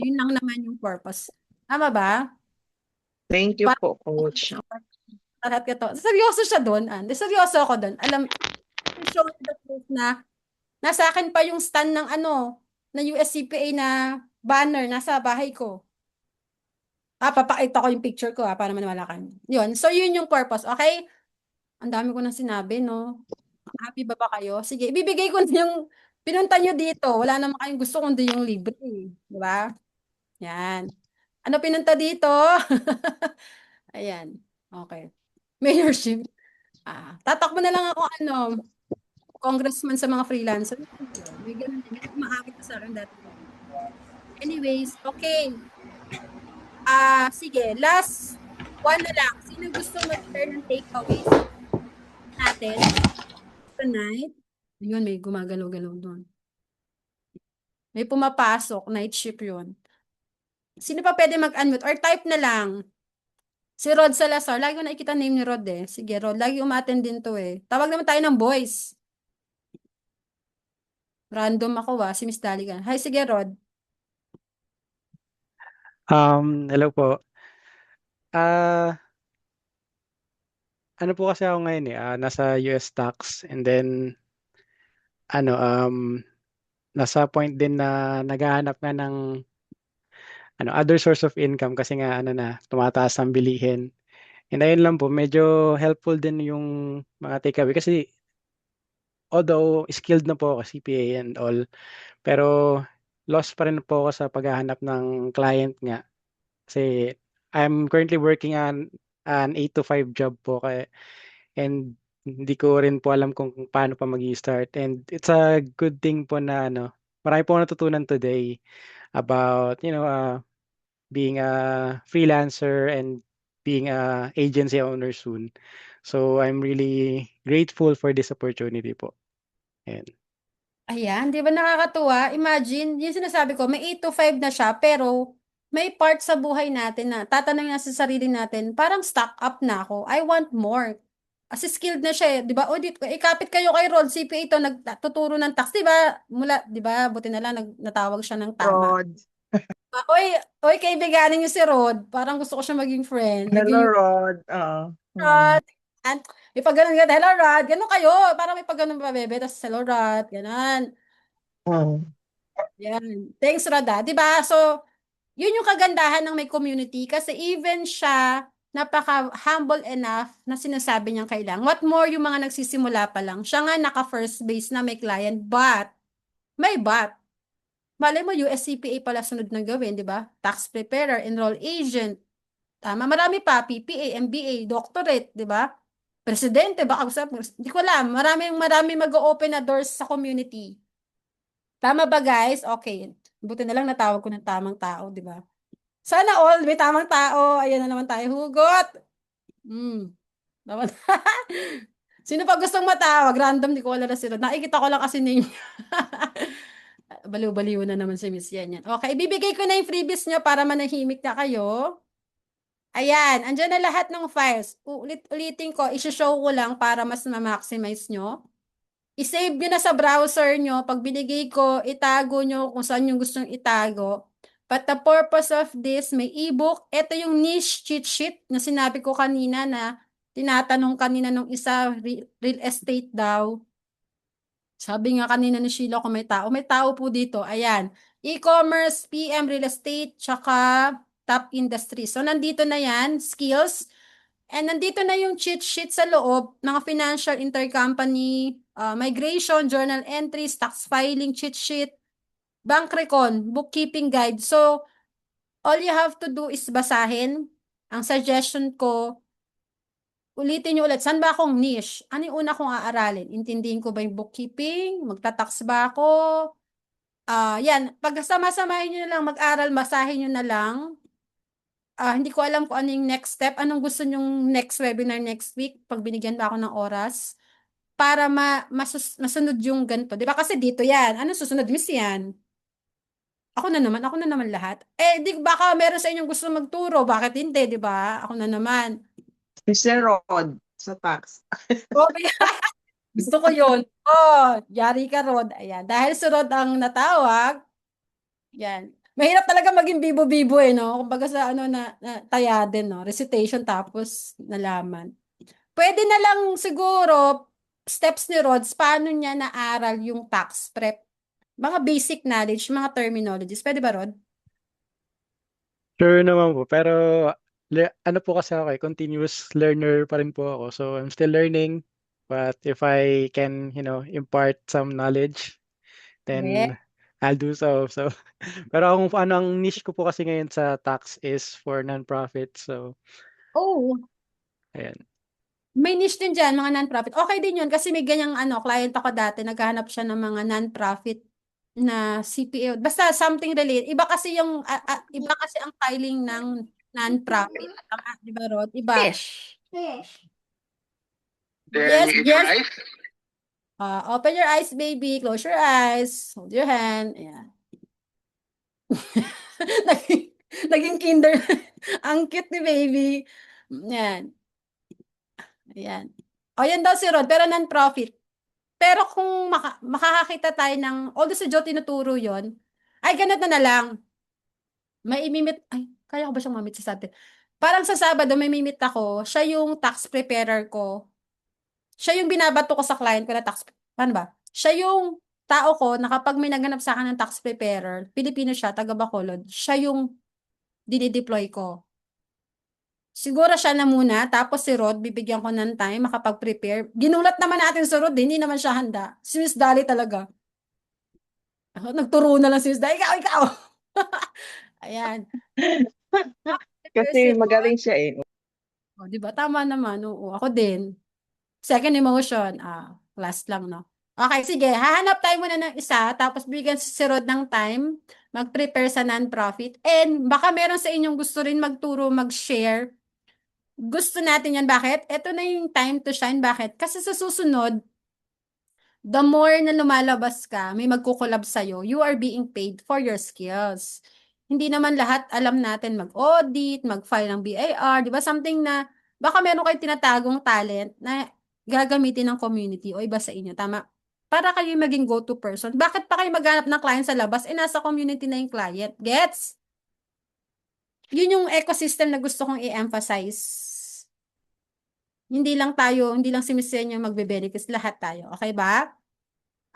Yun lang naman yung purpose. Tama ba? Thank you po, Coach. Lahat ka to. Seryoso siya doon, seryoso ako doon. To show you the proof na nasa akin pa yung stand ng na USCPA na banner nasa bahay ko. Papakita ko yung picture ko para maniwala ka. Yun. So, yun yung purpose. Okay? Ang dami ko nang sinabi, no? Happy ba kayo? Sige, ibibigay ko na yung pinunta nyo dito. Wala naman kayong gusto kundi yung libre. Di ba? Yan. Ano pinunta dito? Ayan. Okay. Mayorship. Tatakbo na lang ako, congressman sa mga freelancer. May ganun din. May umaakit na sa akin dati. Anyways, okay. Sige, last one na lang. Sino gusto mag-share ng takeaways natin tonight? Yun, may gumagalaw-galaw doon. May pumapasok, night shift yun. Sino pa pwede mag-unmute? Or type na lang. Si Rod Salazar. Lagi ko nakikita name ni Rod eh. Sige, Rod. Lagi umattend din to eh. Tawag naman tayo ng boys. Random ako si Miss Daligan. Hi, sige, Rod. Hello po. Ah, ano po kasi ako ngayon nasa US tax and then ano nasa point din na naghahanap nga ng other source of income kasi nga tumataas ang bilihin. And ayun lang po, medyo helpful din yung mga takeaway kasi although skilled na po ako CPA and all, pero lost pa rin po ako sa paghahanap ng client nga. Kasi I'm currently working on an 8 to 5 job po and hindi ko rin po alam kung paano pa mag-start. And it's a good thing po na marami po akong natutunan today about, being a freelancer and being a agency owner soon. So I'm really grateful for this opportunity po. And Ayan, di ba nakakatuwa? Imagine, yung sinasabi ko, may 8 to 5 na siya, pero may part sa buhay natin na tatanungin na sa sarili natin, parang stuck up na ako. I want more. Kasi skilled na siya eh. Di ba? O, ikapit kayo kay Rod, CPA ito, nagtuturo ng tax. Di ba? Mula, di ba? Buti na lang, natawag siya ng tama. Rod. Oy, kaibiganin niyo si Rod. Parang gusto ko siya maging friend. Hello, Naging Rod. Rod. And, may pag ganun ka, hello Rod. Ganun kayo. Parang may pag ganun pa, bebe. Tapos, hello Rod. Ganun. Mm. Yan. Thanks, Rada. 'Di ba? So, yun yung kagandahan ng may community kasi even siya napaka-humble enough na sinasabi niyang kailangan. What more yung mga nagsisimula pa lang. Siya nga naka-first base na may client, but, may but. Malay mo, USCPA pala sunod na gawin, di ba? Tax preparer, enroll agent. Tama, marami pa, PPA, MBA, doctorate, di ba? Presidente, baka gusto, hindi ko alam. Marami mag-open na doors sa community. Tama ba, guys? Okay. Buti na lang natawag ko ng tamang tao, di ba? Sana all may tamang tao. Ayan na naman tayo. Hugot. Naman. Sino pa gustong matawag? Random, di ko wala na sila. Nakikita ko lang kasi ninyo. Baliw-baliw na naman si Miss Yan yan. Okay, ibibigay ko na yung freebies nyo para manahimik na kayo. Ayan, andyan na lahat ng files. Ulitin ko, isi-show ko lang para mas ma-maximize nyo. I-save nyo na sa browser nyo. Pag binigay ko, itago nyo kung saan yung gustong itago. But the purpose of this, may ebook. Ito yung niche cheat sheet na sinabi ko kanina na tinatanong kanina nung isa, real estate daw. Sabi nga kanina ni Sheila kung may tao. May tao po dito. Ayan. E-commerce, PM, real estate, tsaka top industry. So, nandito na yan. Skills. And nandito na yung cheat sheet sa loob, mga financial intercompany, migration, journal entries, tax filing, cheat sheet, bank recon, bookkeeping guide. So, all you have to do is basahin. Ang suggestion ko, ulitin nyo ulit, saan ba akong niche? Ano yung una kong aaralin? Intindihin ko ba yung bookkeeping? Magta-tax ba ako? Yan, pag sama-samahin nyo na lang, mag-aral, basahin nyo na lang. Hindi ko alam kung ano yung next step. Anong gusto nyong next webinar next week? Pag binigyan ba ako ng oras? Para masunod yung ganito. Di ba? Kasi dito yan. Ano susunod, Miss yan? Ako na naman lahat. Di baka meron sa inyong gusto magturo. Bakit hindi, di ba? Ako na naman. Si Sir Rod sa tax. Okay. Gusto ko yun. Oh, yari ka, Rod. Ayan. Dahil si Rod ang natawag, yan. Mahirap talaga maging bibo-bibo no? Kumbaga sa taya din, no? Recitation tapos nalaman. Pwede na lang siguro steps ni Rods, paano niya naaral yung tax prep. Mga basic knowledge, mga terminologies. Pwede ba, Rod? sure naman po, pero ano po kasi ako continuous learner pa rin po ako. So I'm still learning, but if I can, impart some knowledge, Yeah. then I'll do so. So, pero ang niche ko po kasi ngayon sa tax is for non-profit. So, Oh, ayan. May niche din dyan, mga non-profit. Okay din yun kasi may ganyang client ako dati, naghahanap siya ng mga non-profit na CPA. Basta something related. Iba kasi ang filing ng non-profit. Tama, di ba, Rod? Iba. Yes, Any yes. advice? Open your eyes, baby. Close your eyes. Hold your hand. Ayan. Naging kinder. Ang cute ni baby. Yan. Ayan. O, yan daw si Rod, pero non-profit. Pero kung makakakita tayo ng, although si Joe tinuturo yon, ay, ganun na lang. May imimit, ay, kaya ko ba siyang mamit sa atin? Parang sa Sabado, may mimit ako, siya yung tax preparer ko. Siya yung binabato ko sa client ko na tax, paano ba? Siya yung tao ko na kapag may naganap sa akin ng tax preparer, Pilipino siya, taga Bacolod, siya yung dinideploy ko. Siguro siya na muna, tapos si Rod, bibigyan ko ng time, makapag-prepare. Ginulat naman natin si Rod, hindi naman siya handa. Si Miss Dali talaga. Nagturo na lang si Miss Dali, ikaw! Ayan. Prepare si Kasi Rod. magaling siya eh. O, di ba? Tama naman. Oo, ako din. Second emotion, last lang, no? Okay, sige. Hahanap tayo muna ng isa, tapos bigyan si Rod ng time, mag-prepare sa non-profit. And baka meron sa inyong gusto rin magturo, mag-share. Gusto natin yan. Bakit? Ito na yung time to shine. Bakit? Kasi sa susunod, the more na lumalabas ka, may magkukulab sa'yo, you are being paid for your skills. Hindi naman lahat alam natin mag-audit, mag-file ng BIR, di ba? Something na, baka meron kayong tinatagong talent na gagamitin ng community o iba sa inyo. Tama? Para kayo maging go-to person. Bakit pa kayo maghanap ng client sa labas? Nasa community na yung client. Gets? Yun yung ecosystem na gusto kong i-emphasize. Hindi lang si Miss Senya magbe-benefits, lahat tayo. Okay ba?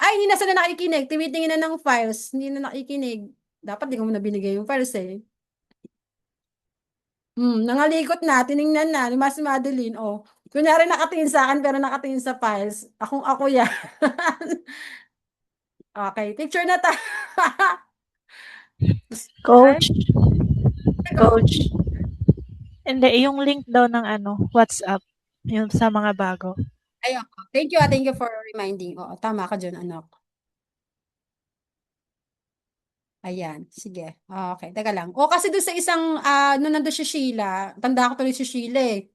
Ay, hindi na sila nakikinig. Tumitingin na ng files. Hindi na nakikinig. Dapat di ko muna binigay yung files eh. Nangalikot na. Tiningnan na. Ni Mas Madeline. Oh. Kunyari nakatingin sa akin pero nakatingin sa files. Akong ako yan. Okay. Picture na tayo. Coach, coach. Hindi, yung link daw ng WhatsApp, yung sa mga bago. Ayun. Thank you for reminding. Oo, tama ka dyan, anak. Ayan, sige. Okay, teka lang. O, kasi doon sa isang, nung nandun si Sheila, tanda ko tuloy si Sheila eh.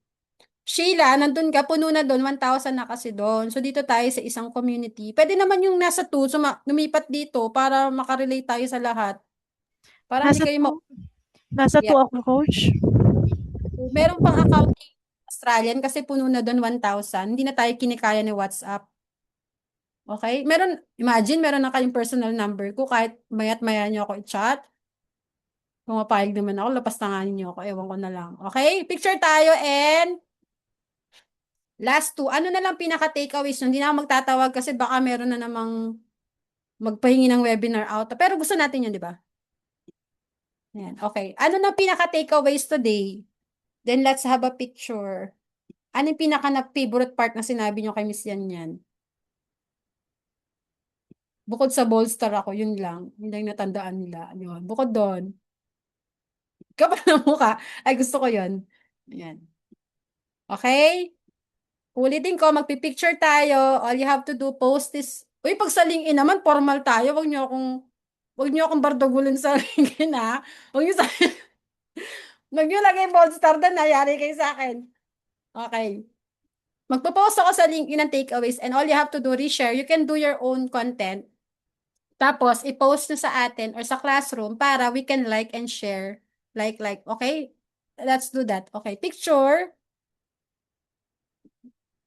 Sheila, nandun ka, puno na doon, 1,000 na kasi doon. So, dito tayo sa isang community. Pwede naman yung nasa 2, lumipat dito para makarelate tayo sa lahat. Para hindi Nasa kayo Nasa Yeah. 2 ako, coach. Meron pang accounting Australian kasi puno na doon 1,000. Hindi na tayo kinikaya ni WhatsApp. Okay? Imagine, meron na kayong personal number ko kahit mayat maya niyo ako i-chat. Pumapayag naman ako, lapas tanganin niyo ako, ewan ko na lang. Okay? Picture tayo and last two. Ano na lang pinaka-takeaways? Hindi na ako magtatawag kasi baka meron na namang magpahingi ng webinar out. Pero gusto natin yun, di ba? Ayan. Okay. Ano na pinaka-takeaways today? Then let's have a picture. Ano yung pinaka-favorite part na sinabi nyo kay Miss Yan yan? Bukod sa bolster ako, yun lang. Yun lang yung natandaan nila. Yun. Bukod doon. Kapal na mukha. Ay, gusto ko yun. Ayan. Okay? Ulitin ko, magpipicture tayo. All you have to do, post this. Uy, pag sa LinkedIn naman, formal tayo. Huwag niyo akong bardagulin sa LinkedIn, ha? Huwag niyo huwag niyo lagay bold star doon, nayari kayo sa akin. Okay. Magpo-post ako sa LinkedIn ng takeaways and all you have to do, reshare. You can do your own content. Tapos, i-post nyo sa atin or sa classroom para we can like and share. Like. Okay? Let's do that. Okay. Picture.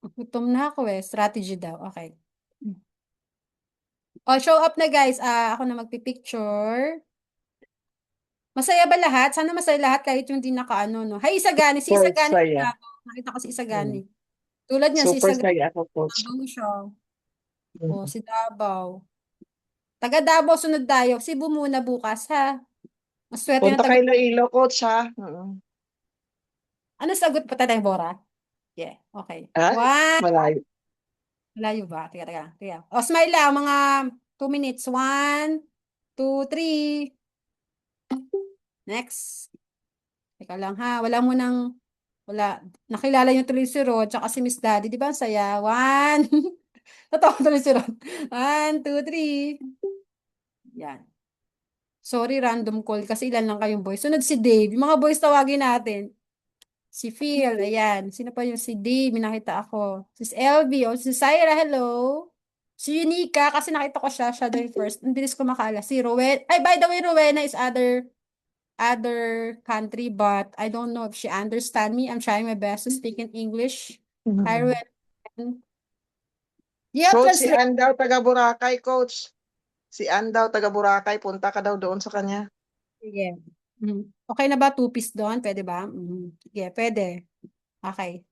Gutom na ako eh. Strategy daw. Okay. Oh, show up na guys. Ako na magpipicture. Masaya ba lahat? Sana masaya lahat kahit yung di nakaano, no? Hi, Isagani. Si Super Isagani. saya. Nakita ko si Isagani. Tulad niya, si Super Isagani. saya ako, coach. Davao siya. Oh, Mm. si Davao. Taga Davao, sunod tayo. Cebu muna bukas, ha? Maswerte na Punta taga. kay Iloilo, coach, ha? Oo. Ano sagot pa tayo, Bora? Yeah, okay. Ah, malayo. Malayo ba? Teka. O, smile lang, mga 2 minutes. 1, 2, 3. Next. Teka lang ha, wala mo nang Wala. Nakilala niyo tuloy si Rod, tsaka si Miss Daddy. Di ba ang saya? One. Tatawa tuloy si Rod. 1, 2, 3. Yan. Sorry, random call kasi ilan lang kayong boys. Sunod si Dave. Yung mga boys tawagin natin. Si Phil, ayan. Sino pa yung si Dave? May nakita ako. Si LV, o si Syra, hello. Si Unica, kasi nakita ko siya daw yung first. Ang bilis ko makaala. Si Rowena. Ay, by the way, Rowena is other country, but I don't know if she understand me. I'm trying my best to speak in English. Hi, Rowena. Yeah, Coach, si translate. Ann daw taga Boracay, Coach. Si Ann daw taga Boracay, punta ka daw doon sa kanya. Sige. Okay na ba two-piece doon? Pwede ba? Sige, pwede. Okay.